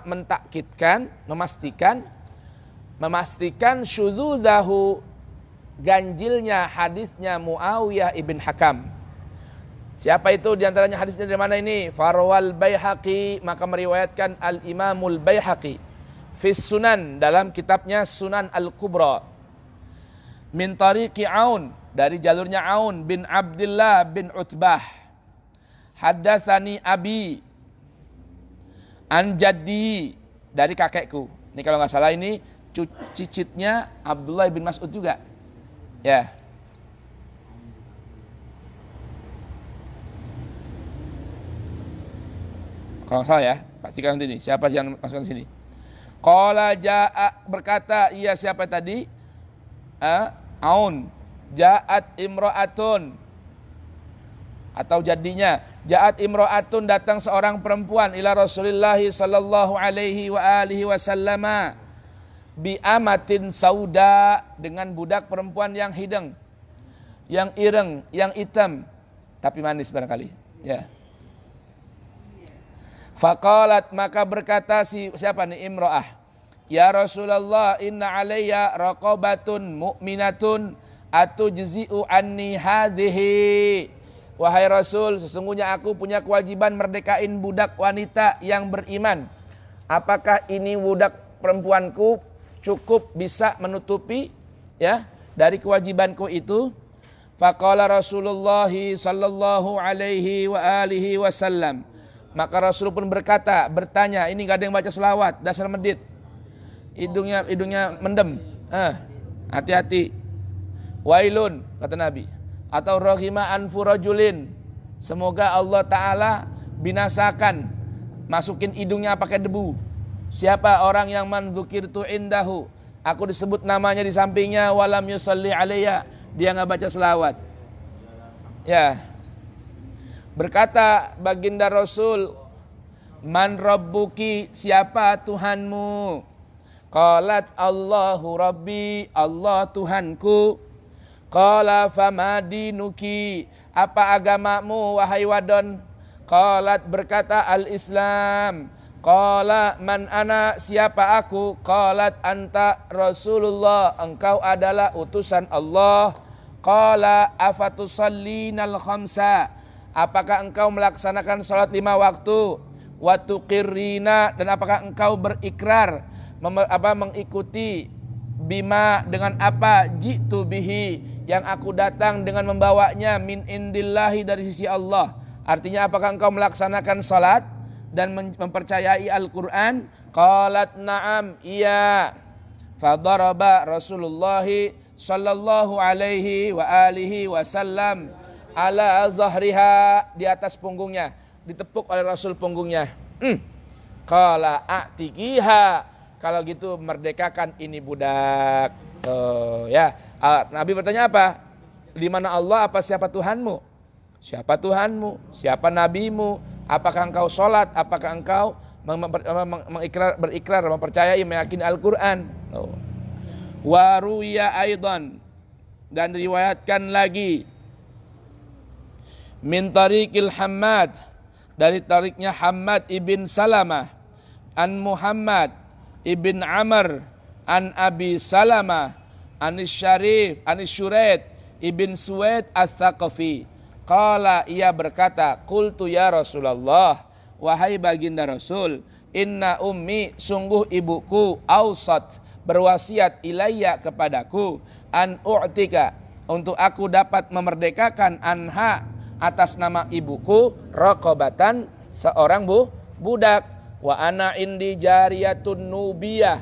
mentakkidkan, memastikan syudzudahu ganjilnya hadisnya Muawiyah ibn Hakam. Siapa itu diantaranya hadisnya dari mana ini? Farwal Baihaqi, maka meriwayatkan Al-Imamul Baihaqi Fis Sunan dalam kitabnya Sunan Al-Kubra. Min tariqi Aun, dari jalurnya Aun bin Abdullah bin Utbah. Haddatsani abi an jaddi, dari kakekku. Ini kalau nggak salah ini cicitnya Abdullah bin Mas'ud juga. Ya. Kalau salah ya, pastikan nanti nih siapa yang masukkan sini. Qala jaa, berkata, iya siapa tadi? Aun. Ja'at imra'atun, atau jadinya ja'at imra'atun, datang seorang perempuan ila Rasulullah sallallahu alaihi wa alihi wasallama bi amatin sauda, dengan budak perempuan yang hidung, yang ireng, yang hitam tapi manis barangkali, ya. Faqalat, maka berkata siapa nih imra'ah, ya Rasulullah, inna alayya raqabatun mu'minatun atujzi'u anni hadhihi. Wahai Rasul, sesungguhnya aku punya kewajiban merdekain budak wanita yang beriman. Apakah ini budak perempuanku cukup bisa menutupi ya dari kewajibanku itu? Faqala Rasulullah sallallahu alaihi wa alihi wasallam. Maka Rasul pun bertanya, ini gak ada yang baca selawat, dasar medit. Hidungnya mendem. Hati-hati. Wailun, kata Nabi. Atau rahima anfu rajulin, semoga Allah Ta'ala binasakan, masukin hidungnya pakai debu. Siapa orang yang man dzukirtu indahu, aku disebut namanya di sampingnya, walam yusalli alayya, dia gak baca selawat. Ya. Berkata baginda Rasul, man rabbuki, siapa Tuhanmu? Qalat Allahu rabbi, Allah Tuhanku. Qala fama dinuki, apa agamamu wahai wadon? Qalat, berkata al-Islam. Qala man ana, siapa aku? Qalat anta Rasulullah, engkau adalah utusan Allah. Qala afatusallinal khamsa, apakah engkau melaksanakan salat 5 waktu? Wa tuqirrina, dan apakah engkau berikrar mengikuti bima, dengan apa? Jitu bihi, yang aku datang dengan membawanya, min indillahi, dari sisi Allah. Artinya apakah engkau melaksanakan salat dan mempercayai Al-Quran? Qalat na'am, iya. Fadaraba Rasulullah sallallahu alaihi wa alihi wasallam ala zahriha, di atas punggungnya, ditepuk oleh Rasul punggungnya. Qala a'tiqiha, kalau gitu merdekakan ini budak. Ya, Nabi bertanya apa? Di mana Allah, apa siapa Tuhanmu? Siapa Tuhanmu? Siapa nabimu? Apakah engkau sholat? Apakah engkau berikrar, mempercayai, meyakini Al-Quran? Wa ruwiya aidan, dan riwayatkan lagi min tariqil Hammad, dari tariknya Hammad ibn Salamah, an Muhammad ibn Amr, an Abi Salamah, anis Syarif, anis Syurait ibn Suwaid al-Thaqafi. Qala, ia berkata, qultu ya Rasulullah, wahai baginda Rasul, inna ummi, sungguh ibuku, ausat, berwasiat ilayya kepadaku, an u'tika, untuk aku dapat memerdekakan, anha, atas nama ibuku, raqabatan, seorang budak, wa ana indi jariyatun nubiyah,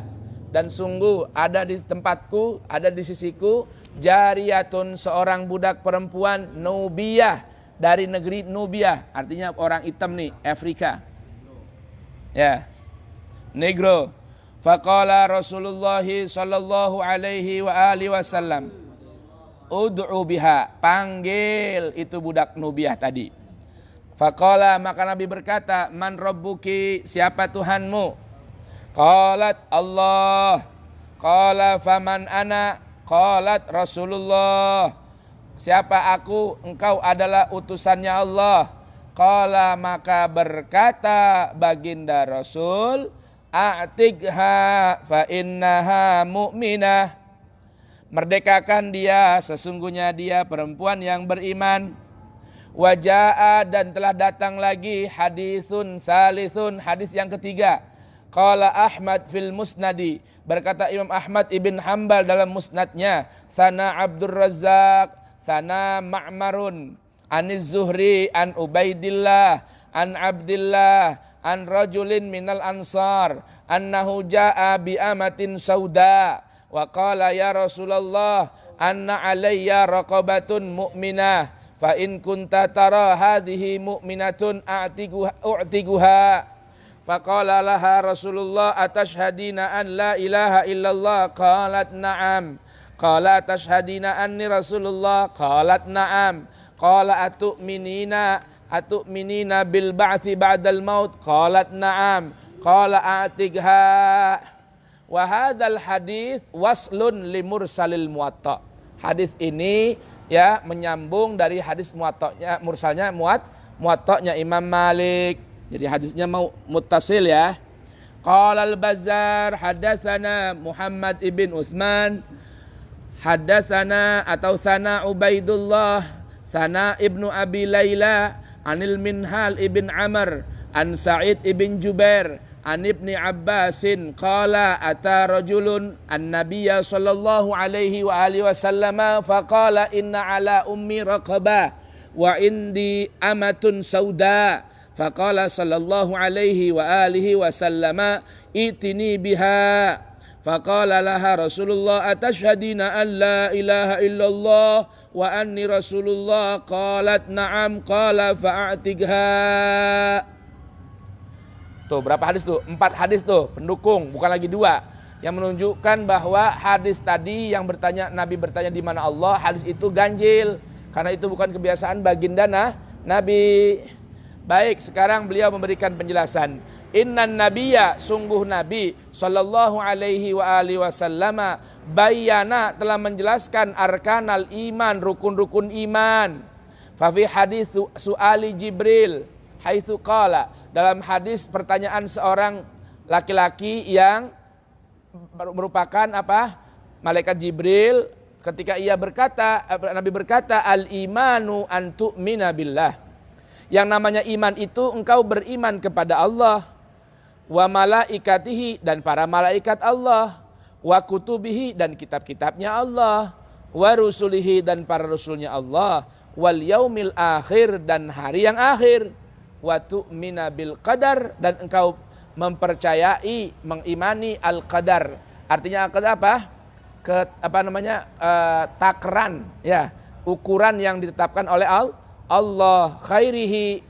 dan sungguh ada di tempatku, ada di sisiku, jariyatun, seorang budak perempuan, nubiyah, dari negeri Nubia, artinya orang hitam nih, Afrika. Ya, negro. Faqala Rasulullah sallallahu alaihi wa alihi wasallam, ud'u biha, panggil itu budak Nubiah tadi. Faqala, maka Nabi berkata, man rabbuki, siapa Tuhanmu? Qalat Allah. Qala faman ana? Qalat Rasulullah, siapa aku? Engkau adalah utusannya Allah. Qala, maka berkata baginda Rasul, a'tikha fa innaha mu'minah, merdekakan dia, sesungguhnya dia perempuan yang beriman. Waja'a, dan telah datang lagi, hadisun salithun, hadis yang ketiga. Qala Ahmad fil musnadi, berkata Imam Ahmad ibn Hanbal dalam musnadnya, sana Abdur Razzaq, sana Ma'marun, aniz Zuhri, an Ubaidillah, an Abdillah, an rajulin minal ansar, annahu ja'a bi amatin sauda, wa qala ya Rasulullah, anna alayya raqabatun mu'minah, fa in kunta tara hadhihi mu'minatun a'tiguha. Faqala laha Rasulullah, atashhadina an la ilaha illallah? Qalat na'am. Qala atashhadina anni Rasulullah? Qalat na'am. Qala atu'minina bil ba'thi ba'dal maut? Qalat na'am. Qala a'tigha. Wa hadzal hadis waslun li mursalil muwatta. Hadis ini ya menyambung dari hadis muwatta'nya, mursalnya muwatta'nya Imam Malik. Jadi hadisnya mau muttasil ya. Qala al-Bazzar hadatsana Muhammad ibn Utsman, hadatsana atau sana Ubaidullah, sana Ibnu Abi Laila, anil Minhal ibn Amr, an Sa'id ibn Jubair, an Ibni Abbasin, qala ata rajulun an-nabiyya sallallahu alaihi wa alihi wasallam faqala inna ala ummi raqabah wa indi amatun sauda. Faqala sallallahu alaihi wa alihi wasallam itini biha. Faqala laha Rasulullah, atashhadina an la ilaha illallah wa anni Rasulullah? Qalat na'am. Qala fa'atigha. Tuh berapa hadis tuh? 4 hadis tuh pendukung, bukan lagi 2, yang menunjukkan bahwa hadis tadi yang bertanya, Nabi bertanya di mana Allah, hadis itu ganjil karena itu bukan kebiasaan baginda Nabi. Baik, sekarang beliau memberikan penjelasan. Innan nabiyya, sungguh Nabi sallallahu alaihi wa alihi wasallam, bayyana, telah menjelaskan arkanal iman, rukun-rukun iman. Fa fi hadis su'ali Jibril haitsu qala, dalam hadis pertanyaan seorang laki-laki yang merupakan apa? Malaikat Jibril, ketika ia berkata, Nabi berkata, al-imanu an tu'mina billah. Yang namanya iman itu engkau beriman kepada Allah, wa malaikatihi, dan para malaikat Allah, wa kutubihi, dan kitab-kitabnya Allah, wa rusulihi, dan para rasulnya Allah, wal yaumil akhir, dan hari yang akhir, wa tu'mina bil qadar, dan engkau mempercayai, mengimani al-qadar. Artinya al-qadar apa? Takran, ya, ukuran yang ditetapkan oleh Allah, khairihi,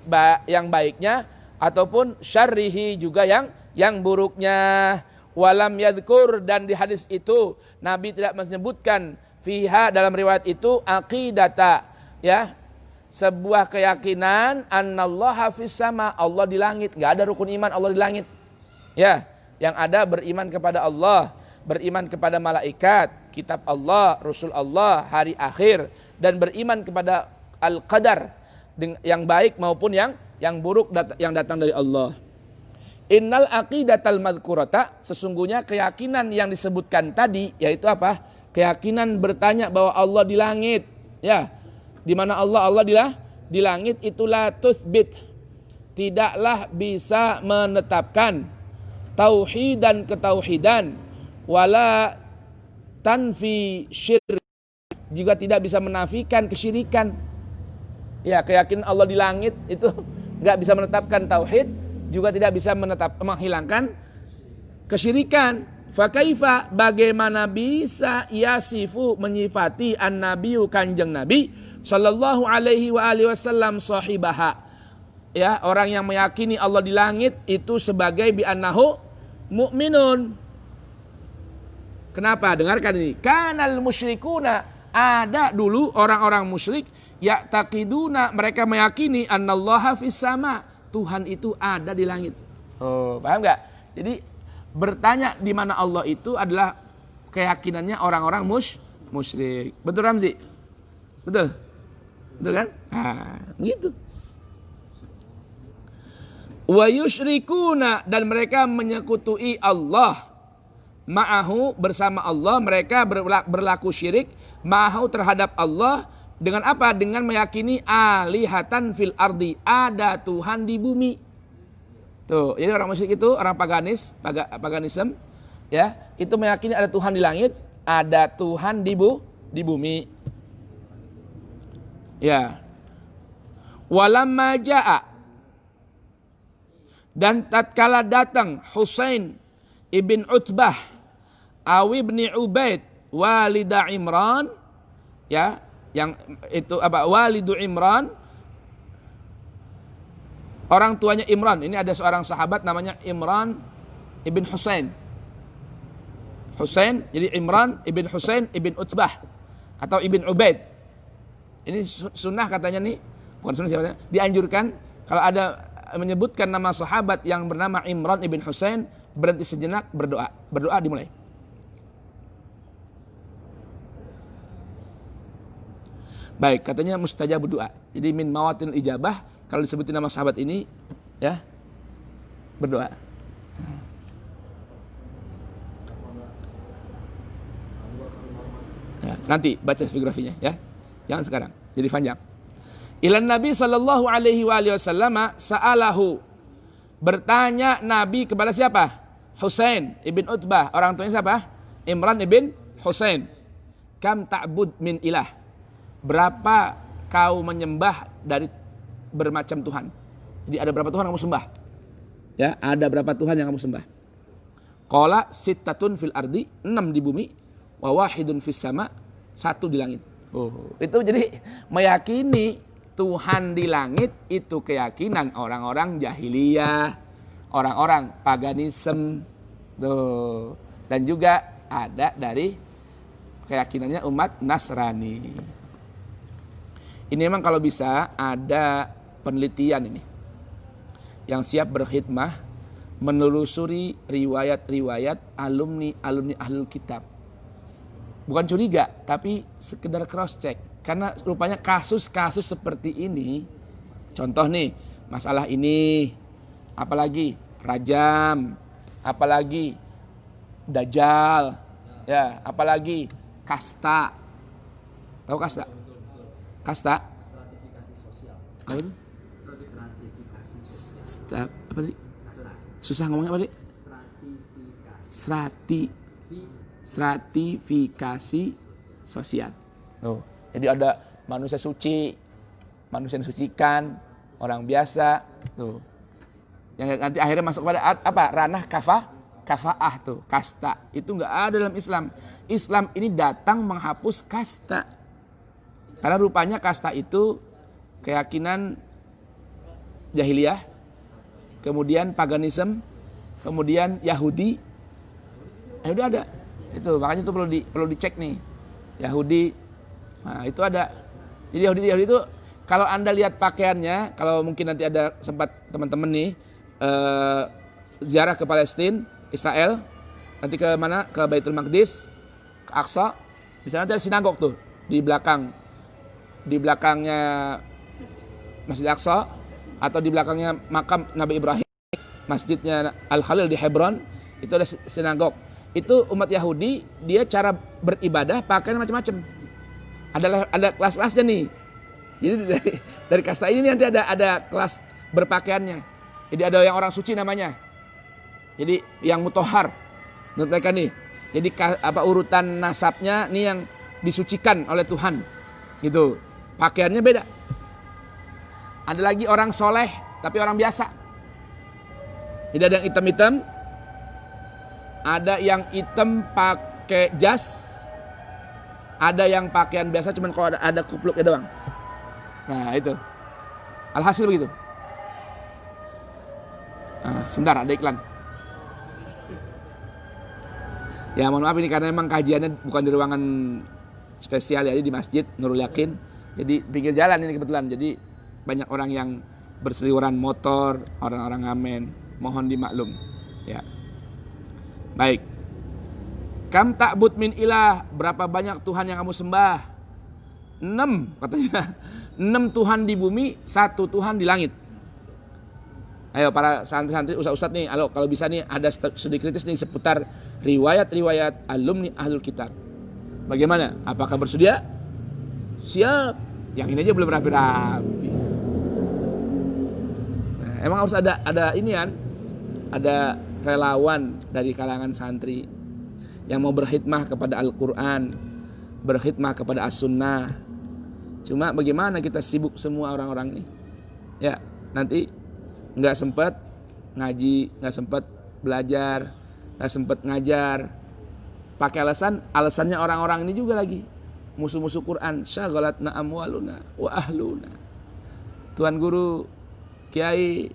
yang baiknya, ataupun syarrihi, juga yang buruknya. walam yadhkur, dan di hadis itu Nabi tidak menyebutkan fiha dalam riwayat itu aqidata, ya, sebuah keyakinan annallaha fis sama, Allah di langit. Enggak ada rukun iman Allah di langit. Ya, yang ada beriman kepada Allah, beriman kepada malaikat, kitab Allah, Rasul Allah, hari akhir, dan beriman kepada al-qadar, yang baik maupun yang buruk yang datang dari Allah. Innal aqidatal madhkurata, sesungguhnya keyakinan yang disebutkan tadi, yaitu apa? Keyakinan bertanya bahwa Allah di langit, ya. Di mana Allah di langit, itulah tuthbit, tidaklah bisa menetapkan tauhidan ketauhidan, wala tanfi syirk, juga tidak bisa menafikan kesyirikan. Ya, keyakinan Allah di langit itu enggak bisa menetapkan tauhid, juga tidak bisa menghilangkan kesyirikan. Fakaifa, bagaimana bisa yasifu menyifati an-nabiyyu kanjeng Nabi sallallahu alaihi wa alihi wasallam sahibaha, ya, orang yang meyakini Allah di langit itu sebagai bi annahu mu'minun. Kenapa? Dengarkan ini. Kanal musyrikuna, ada dulu orang-orang musyrik, ya'taqiduna, mereka meyakini annallaha fis sama, Tuhan itu ada di langit. Oh, paham nggak? Jadi bertanya di mana Allah itu adalah keyakinannya orang-orang musyrik. Betul Ramzi? Betul? Betul kan? Nah, gitu. Wa yusyrikuna, dan mereka menyekutui Allah ma'ahu, bersama Allah, mereka berlaku syirik ma'ahu terhadap Allah. Dengan apa? Dengan meyakini alihatan fil ardi, ada Tuhan di bumi. Tuh, jadi orang musyrik itu, orang paganisme, ya, itu meyakini ada Tuhan di langit, ada Tuhan di bumi. Ya. Walamma jaa, dan tatkala datang Husain ibn Utbah awi ibn Ubaid walida Imran, ya, yang itu apa, walidu Imran, orang tuanya Imran. Ini ada seorang sahabat namanya Imran ibn Husain. Husain, jadi Imran ibn Husain ibn Utbah atau ibn Ubaid. Ini sunnah katanya nih, bukan sunnah siapa, dianjurkan kalau ada menyebutkan nama sahabat yang bernama Imran ibn Husain, berhenti sejenak, berdoa. Berdoa dimulai. Baik, katanya mustajab berdoa. Jadi min mawatin ijabah, kalau disebutin nama sahabat ini, ya, berdoa. Ya, nanti baca biografinya, ya. Jangan sekarang, jadi panjang. Ilan Nabi sallallahu alaihi wasallam sa'alahu, bertanya Nabi kepada siapa? Husain ibn Utbah, orang tuanya siapa? Imran ibn Husain. Kam ta'bud min ilah, berapa kau menyembah dari bermacam Tuhan. Jadi ada berapa Tuhan yang kamu sembah? Ya, ada berapa Tuhan yang kamu sembah? Qala sittatun fil ardi, 6 di bumi, wa wahidun fis sama, 1 di langit. Oh, itu jadi meyakini Tuhan di langit itu keyakinan orang-orang jahiliyah, orang-orang paganisme. Tuh. Dan juga ada dari keyakinannya umat Nasrani. Ini memang kalau bisa ada penelitian ini yang siap berkhidmah menelusuri riwayat-riwayat alumni ahlul kitab. Bukan curiga, tapi sekedar cross check. Karena rupanya kasus-kasus seperti ini, contoh nih, masalah ini, apalagi rajam, apalagi dajjal, ya, apalagi kasta. Tahu kasta? Kasta? Stratifikasi sosial. Apa itu? Stratifikasi sosial. Apa sih? Susah ngomongnya apa sih? Stratifikasi sosial. Tuh. Jadi ada manusia suci, manusia yang disucikan, orang biasa, tuh. Yang nanti akhirnya masuk pada apa? Ranah kafaah tuh, kasta. Itu enggak ada dalam Islam. Islam ini datang menghapus kasta. Karena rupanya kasta itu keyakinan jahiliyah, kemudian paganisme, kemudian Yahudi, Yahudi ada. Itu makanya itu perlu dicek nih. Yahudi, nah itu ada. Jadi Yahudi itu kalau Anda lihat pakaiannya, kalau mungkin nanti ada sempat teman-teman nih ziarah ke Palestina, Israel, nanti ke mana? Ke Baitul Maqdis, ke Aqsa. Di sana ada sinagog tuh di belakangnya Masjid Aqsa atau di belakangnya makam Nabi Ibrahim, masjidnya Al-Khalil di Hebron, itu ada sinagog. Itu umat Yahudi, dia cara beribadah pakaian macam-macam. Ada kelas-kelasnya nih. Jadi dari kasta ini nanti ada kelas berpakaiannya. Jadi ada yang orang suci namanya. Jadi yang mutohar menurut mereka nih. Jadi urutan nasabnya nih yang disucikan oleh Tuhan. Gitu. Pakaiannya beda. Ada lagi orang soleh tapi orang biasa. Jadi ada yang hitam-hitam, ada yang hitam pakai jas, ada yang pakaian biasa cuman kalau ada kupluknya doang. Nah itu, alhasil begitu. Sebentar ada iklan. Ya mohon maaf ini karena memang kajiannya bukan di ruangan spesial ya, di Masjid Nurul Yakin. Jadi pinggir jalan ini kebetulan. Jadi banyak orang yang berseliweran motor, orang-orang ngamen. Mohon dimaklum. Ya. Baik. Kam ta'bud min ilah, berapa banyak Tuhan yang kamu sembah? 6 katanya. 6 Tuhan di bumi, 1 Tuhan di langit. Ayo para santri-santri, ustaz-ustaz nih, kalau bisa nih ada studi kritis nih seputar riwayat-riwayat alumni Ahlul Kitab. Bagaimana? Apakah bersedia? Siap. Yang ini aja belum rapi-rapi. Nah, emang harus ada inian, ada relawan dari kalangan santri yang mau berkhidmah kepada Al-Quran, berkhidmah kepada As-Sunnah. Cuma bagaimana kita sibuk semua orang-orang ini? Ya, nanti nggak sempat ngaji, nggak sempat belajar, nggak sempat ngajar. Pakai alasannya orang-orang ini juga lagi musuh-musuh Quran. Syaghalatna amwaluna wa ahluna. Tuan guru, kiai,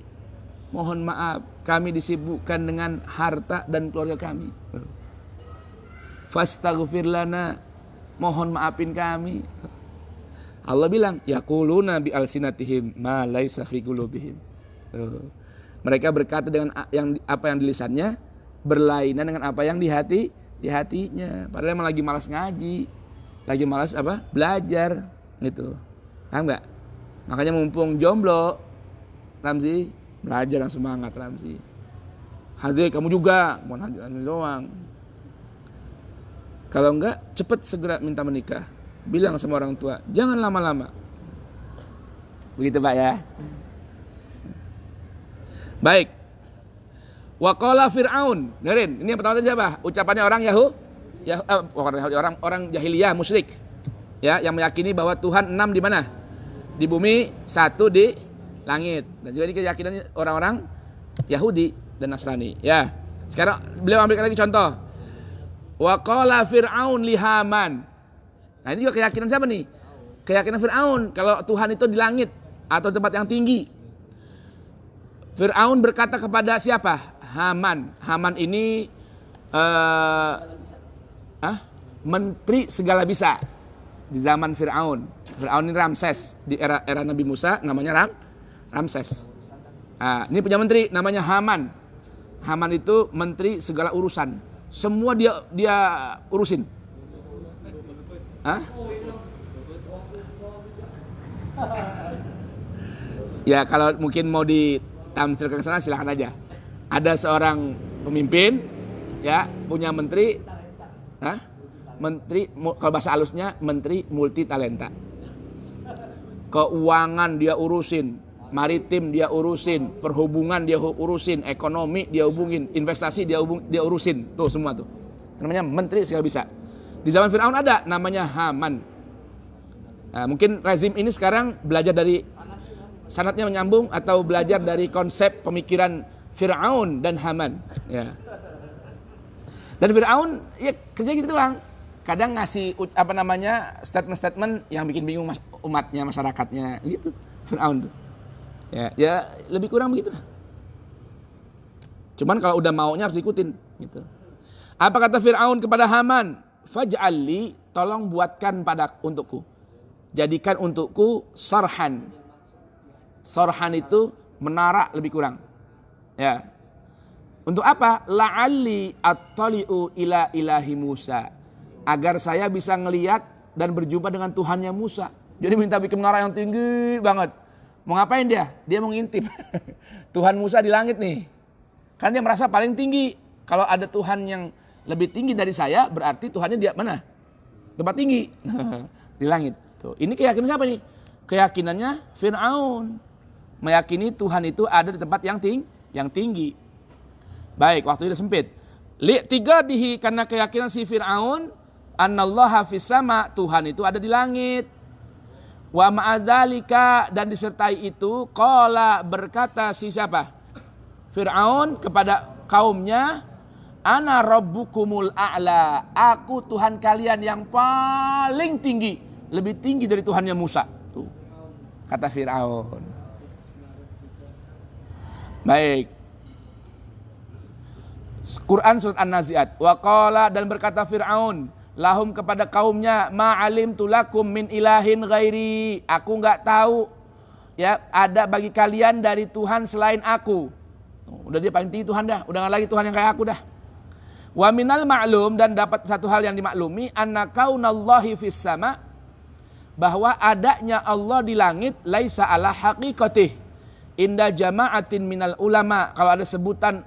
mohon maaf, kami disibukkan dengan harta dan keluarga kami. Fastaghfir lana, mohon maafin kami. Allah bilang, yaquluna bi alsinatihim ma laisa fi qulubihim. Mereka berkata dengan apa yang di lisannya berlainan dengan apa yang di hatinya. Padahal emang lagi malas ngaji, lagi malas belajar gitu. Paham enggak? Makanya mumpung jomblo, Ramzi, belajar yang semangat Ramzi. Hadir kamu juga, mau hadir doang. Kalau enggak, cepat segera minta menikah. Bilang sama orang tua, jangan lama-lama. Begitu Pak ya. Baik. Wa qala Fir'aun. Dengerin, ini yang pertama tadi apa? Ucapannya orang orang jahiliyah musyrik. Ya, yang meyakini bahwa Tuhan 6 di mana? Di bumi, 1 di langit. Dan juga ini keyakinan orang-orang Yahudi dan Nasrani. Ya. Sekarang beliau ambilkan lagi contoh. Wa qala Fir'aun li Haman. Nah, ini juga keyakinan siapa nih? Keyakinan Fir'aun kalau Tuhan itu di langit atau tempat yang tinggi. Fir'aun berkata kepada siapa? Haman. Haman ini menteri segala bisa di zaman Fir'aun. Fir'aun ini Ramses di era Nabi Musa namanya Ramses. Ini punya menteri namanya Haman. Haman itu menteri segala urusan. Semua dia urusin. Ya kalau mungkin mau ditamsilkan ke sana silahkan aja. Ada seorang pemimpin ya punya menteri, menteri kalau bahasa halusnya menteri multi talenta. Keuangan dia urusin, maritim dia urusin, perhubungan dia urusin, ekonomi dia hubungin, investasi dia urusin, tuh semua tuh. Namanya menteri segala bisa. Di zaman Fir'aun ada namanya Haman. Nah, mungkin rezim ini sekarang belajar dari sanadnya menyambung atau belajar dari konsep pemikiran Fir'aun dan Haman. Ya. Dan Fir'aun ya kerja gitu doang. Kadang ngasih statement-statement yang bikin bingung umatnya, masyarakatnya gitu. Fir'aun tuh. Ya lebih kurang begitu. Cuman kalau udah maunya harus diikutin gitu. Apa kata Fir'aun kepada Haman? Faj'alli, tolong buatkan untukku. Jadikan untukku sarhan. Sarhan itu menara lebih kurang. Ya. Untuk apa? La'alli attali'u ila ilahi Musa. Agar saya bisa ngelihat dan berjumpa dengan Tuhannya Musa. Jadi minta bikin menara yang tinggi banget. Mau ngapain dia? Dia mau ngintip. Tuhan Musa di langit nih. Kan dia merasa paling tinggi. Kalau ada Tuhan yang lebih tinggi dari saya, berarti Tuhannya di mana? Tempat tinggi. Di langit. Tuh. Ini keyakinan siapa nih? Keyakinannya Fir'aun. Meyakini Tuhan itu ada di tempat yang tinggi. Baik, waktu itu sempit. Li'tiqadihi, karena keyakinan si Fir'aun, annallaha fis sama, Tuhan itu ada di langit. Wa ma'adzalika, dan disertai itu, qala, berkata si siapa? Fir'aun kepada kaumnya, ana rabbukumul a'la, aku Tuhan kalian yang paling tinggi, lebih tinggi dari Tuhannya Musa. Tuh, kata Fir'aun. Baik. Quran surat An-Nazi'at. Wa qala, dan berkata Fir'aun lahum, kepada kaumnya, ma'alimtu lakum min ilahin ghairi, aku enggak tahu ya ada bagi kalian dari Tuhan selain aku. Udah dia paling tinggi Tuhan dah, udah enggak lagi Tuhan yang kayak aku dah. Wa minal ma'lum, dan dapat satu hal yang dimaklumi, anna kaunallahi fis sama, bahwa adanya Allah di langit, laisa ala haqiqatih inda jama'atin minal ulama. Kalau ada sebutan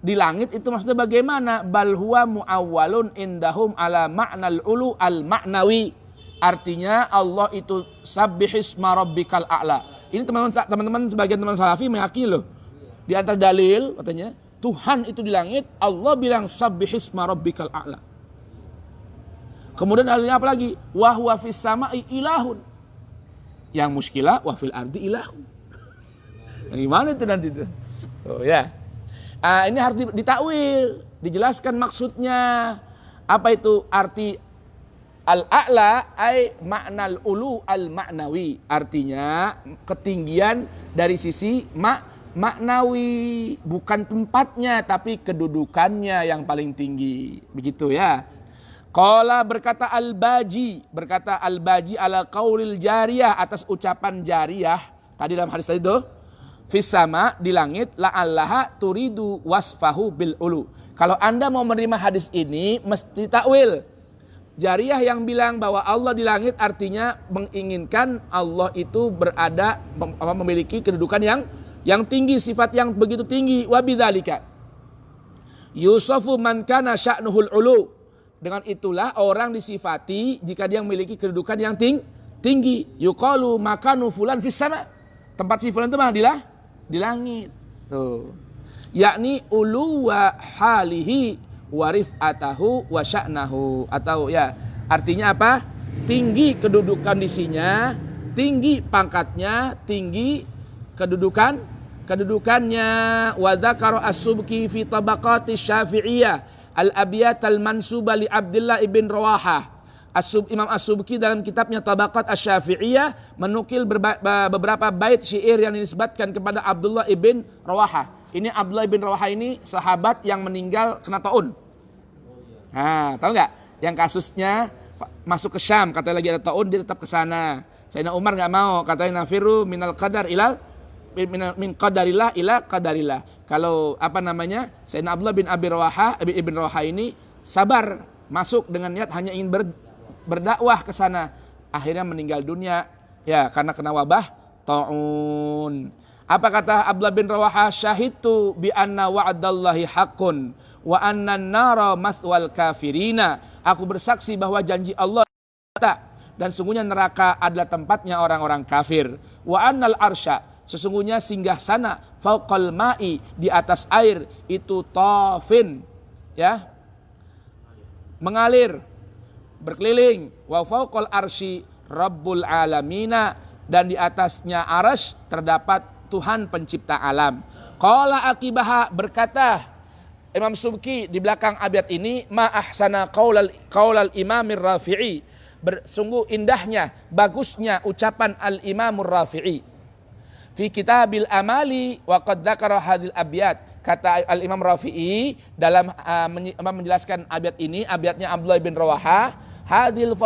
di langit itu maksudnya bagaimana? Bal huwa muawwalun indahum ala ma'nal ulu al ma'nawi. Artinya Allah itu sabbihisma rabbikal a'la. Ini teman-teman sebagian teman salafi meyakini loh. Di antara dalil katanya Tuhan itu di langit, Allah bilang sabbihisma rabbikal a'la. Kemudian dalilnya apa lagi? Wa huwa fis sama'i ilahun. Yang muskilah wa fil ardi ilahun. Gimana itu nanti itu? Oh ya. Ini harus ditakwil, dijelaskan maksudnya. Apa itu arti al-a'la? Ay ma'nal ulu al-ma'nawi. Artinya ketinggian dari sisi maknawi. Bukan tempatnya, tapi kedudukannya yang paling tinggi. Begitu ya. Qala, berkata al-Baji ala qaulil jariyah, atas ucapan jariyah. Tadi dalam hadis tadi itu. Fis sama, di langit, la'allaha turidu wasfahu bil ulu. Kalau Anda mau menerima hadis ini, mesti takwil. Jariyah yang bilang bahwa Allah di langit artinya menginginkan Allah itu berada, memiliki kedudukan yang tinggi, sifat yang begitu tinggi. Wa bidzalika yusafu man kana sya'nuhul ulu. Dengan itulah orang disifati jika dia memiliki kedudukan yang tinggi. Yuqalu makanu fulan fis sama. Tempat si fulan itu mana? Di langit. Tuh. Yakni ulu wa halihi wa rif'atahu wa sya'nahu. Atau ya, artinya apa? Tinggi kedudukan tinggi pangkatnya, tinggi kedudukannya. Wa dzakara as-Subki fi tabaqati Syafi'iyah al-abyat al-mansuba li Abdullah ibn Rawahah. Imam As-Subki dalam kitabnya Tabaqat Asy-Syafi'iyah menukil beberapa bait syair yang dinisbatkan kepada Abdullah ibn Rawahah. Ini Abdullah ibn Rawahah ini sahabat yang meninggal kena taun. Nah, tahu nggak? Yang kasusnya masuk ke Syam, katanya lagi ada taun, dia tetap ke sana. Sayyidina Umar nggak mau, katanya nafiru minal qadar ilal min qadarillah ila qadarillah. Kalau Sayyidina Abdullah bin ibn Rawahah ini sabar masuk dengan niat hanya ingin berdakwah ke sana, akhirnya meninggal dunia ya karena kena wabah taun. Apa kata Abdullah bin Rawahah? Syahidtu bi anna wa'dallahi haqqun wa anna an-nara mathwal kafirina. Aku bersaksi bahwa janji Allah dan sungguhnya neraka adalah tempatnya orang-orang kafir. Wa annal arsya, sesungguhnya singgah sana, fauqal ma'i, di atas air, itu tafin ya, mengalir, berkeliling. Wa fauqal arsy rabbul alamina, dan di atasnya arsy terdapat Tuhan pencipta alam. Qala akibaha, berkata Imam Subki di belakang abiyat ini, ma ahsana qaulal imamir Rafi'i, bersungguh indahnya, bagusnya ucapan al-Imamur Rafi'i. fi kitabil amali wa qad dzakara hadhil abyat. Kata Al-Imam Rafi'i dalam menjelaskan abyat ini, abyatnya Abdullah bin Rawaha, hadhil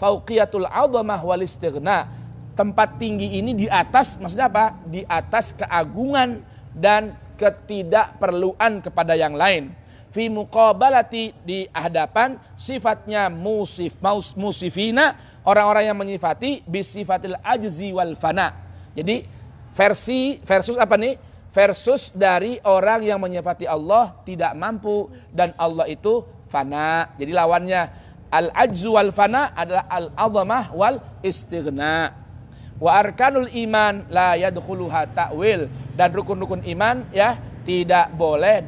fauqiyatul 'azamah wal istighna. Tempat tinggi ini di atas, maksudnya apa? Di atas keagungan dan ketidakperluan kepada yang lain. Fi muqabalati, di hadapan sifatnya musifina, orang-orang yang menyifati bisifatil ajzi wal fana. Jadi versus apa nih? Versus dari orang yang menyifati Allah tidak mampu dan Allah itu fana. Jadi lawannya al-ajzu wal fana adalah al-azamah wal istighna. Wa arkanul iman la yadkhuluha ta'wil, dan rukun-rukun iman ya tidak boleh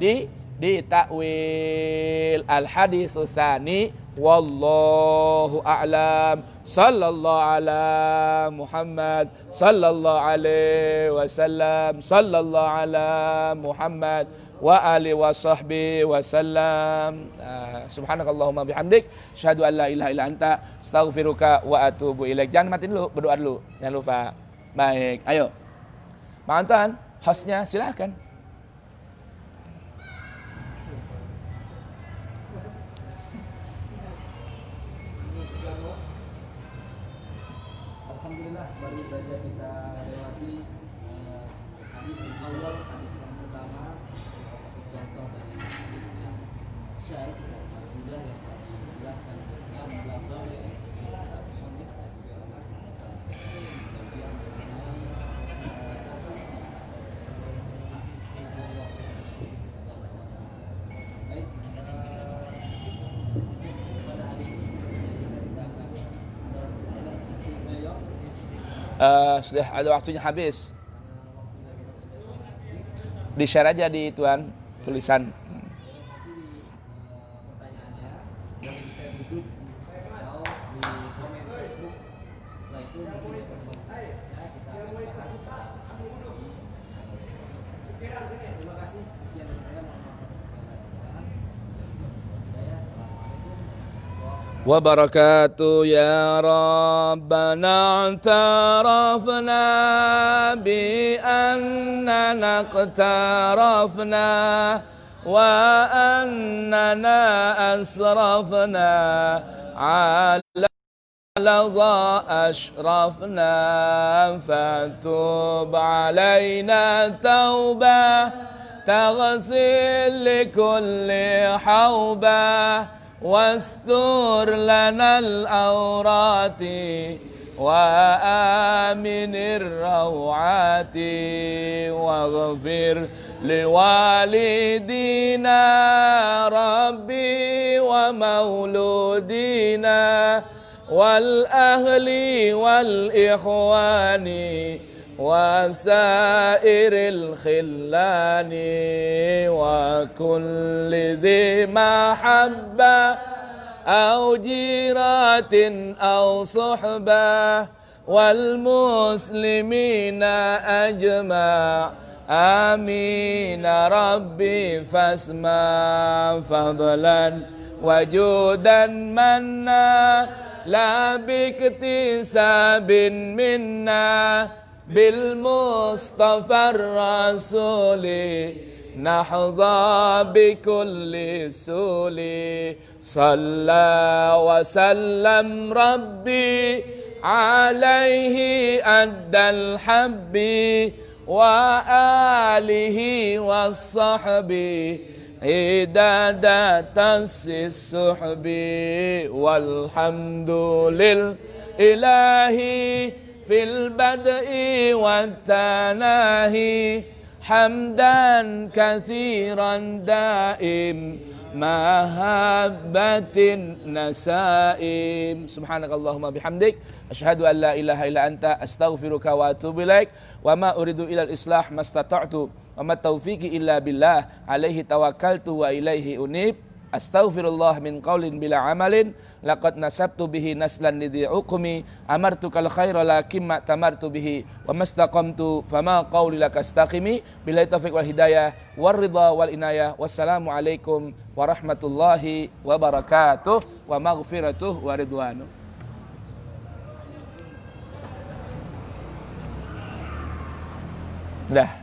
ditakwil. Al haditsus tsani wallahu a'lam. Sallallahu ala Muhammad sallallahu alaihi wasallam, sallallahu ala Muhammad wa alihi wa sahbihi wasallam. Subhanakallahumma bihamdik asyhadu an la ilaha illa anta astaghfiruka wa atubu ilaik. Jangan matiin dulu, berdoa dulu, jangan lupa. Baik, ayo Bang Anton, hostnya silakan. Alhamdulillah, baru saja kita lewati hadis yang awal, hadis yang pertama, salah satu contoh dari yang syarih dan mudah yang dijelaskan dalam belakang oleh musannif dan juga oleh kemudian mengenai posisi baik. Pada hari ini sebenarnya kita tidak akan Sudah ada waktunya habis. Di-share aja di tuan tulisan. Pertanyaannya yang bisa duduk atau di komen Facebook. Setelah itu mungkin informasinya kita akan bahas terima kasih. Sekian dari saya, mohon maaf atas segala kekurangan. Assalamualaikum wabarakatuh. Ya Rabbana i'tarafna bi annana iqtarafna wa annana asrafna ala laza ashrafna fatub alaina taubah taghsil likulli haubah واستر لنا الأورات وآمن الروعات واغفر لوالدينا ربي ومولودينا والأهل والإخوان وسائر الخلان وكل ذي محبة أو جيرات أو صحبة والمسلمين أجمع آمين ربي فاسمع فضلا وجودا منا لا باكتساب منا بالمصطفى الرسول نحظى بكل سول صلى وسلم ربي عليه أدى الحب وآله والصحب عداد السحب والحمد لله في البدء والتناهي حمدا كثيرا دائم mahabbatin nasaim. Subhanakallahumma bihamdik asyhadu an la ilaha illa anta astaghfiruka wa atubu ilaik. Wa ma uridu ilal islah mastata'tu wa ma taufiqi illa billah alaihi tawakkaltu wa ilaihi unib. Astaghfirullah min qaulin bila amalin laqad nasabtu bihi naslan lidhi uqmi amartukal khaira lakin ma tamartu bihi wa mastaqamtu fama qauli lakastaqimi billahi taufiq wal hidayah war ridha wal inayah. Wassalamu alaikum warahmatullahi wabarakatuh wa maghfiratuh wa ridwanuh. Dah.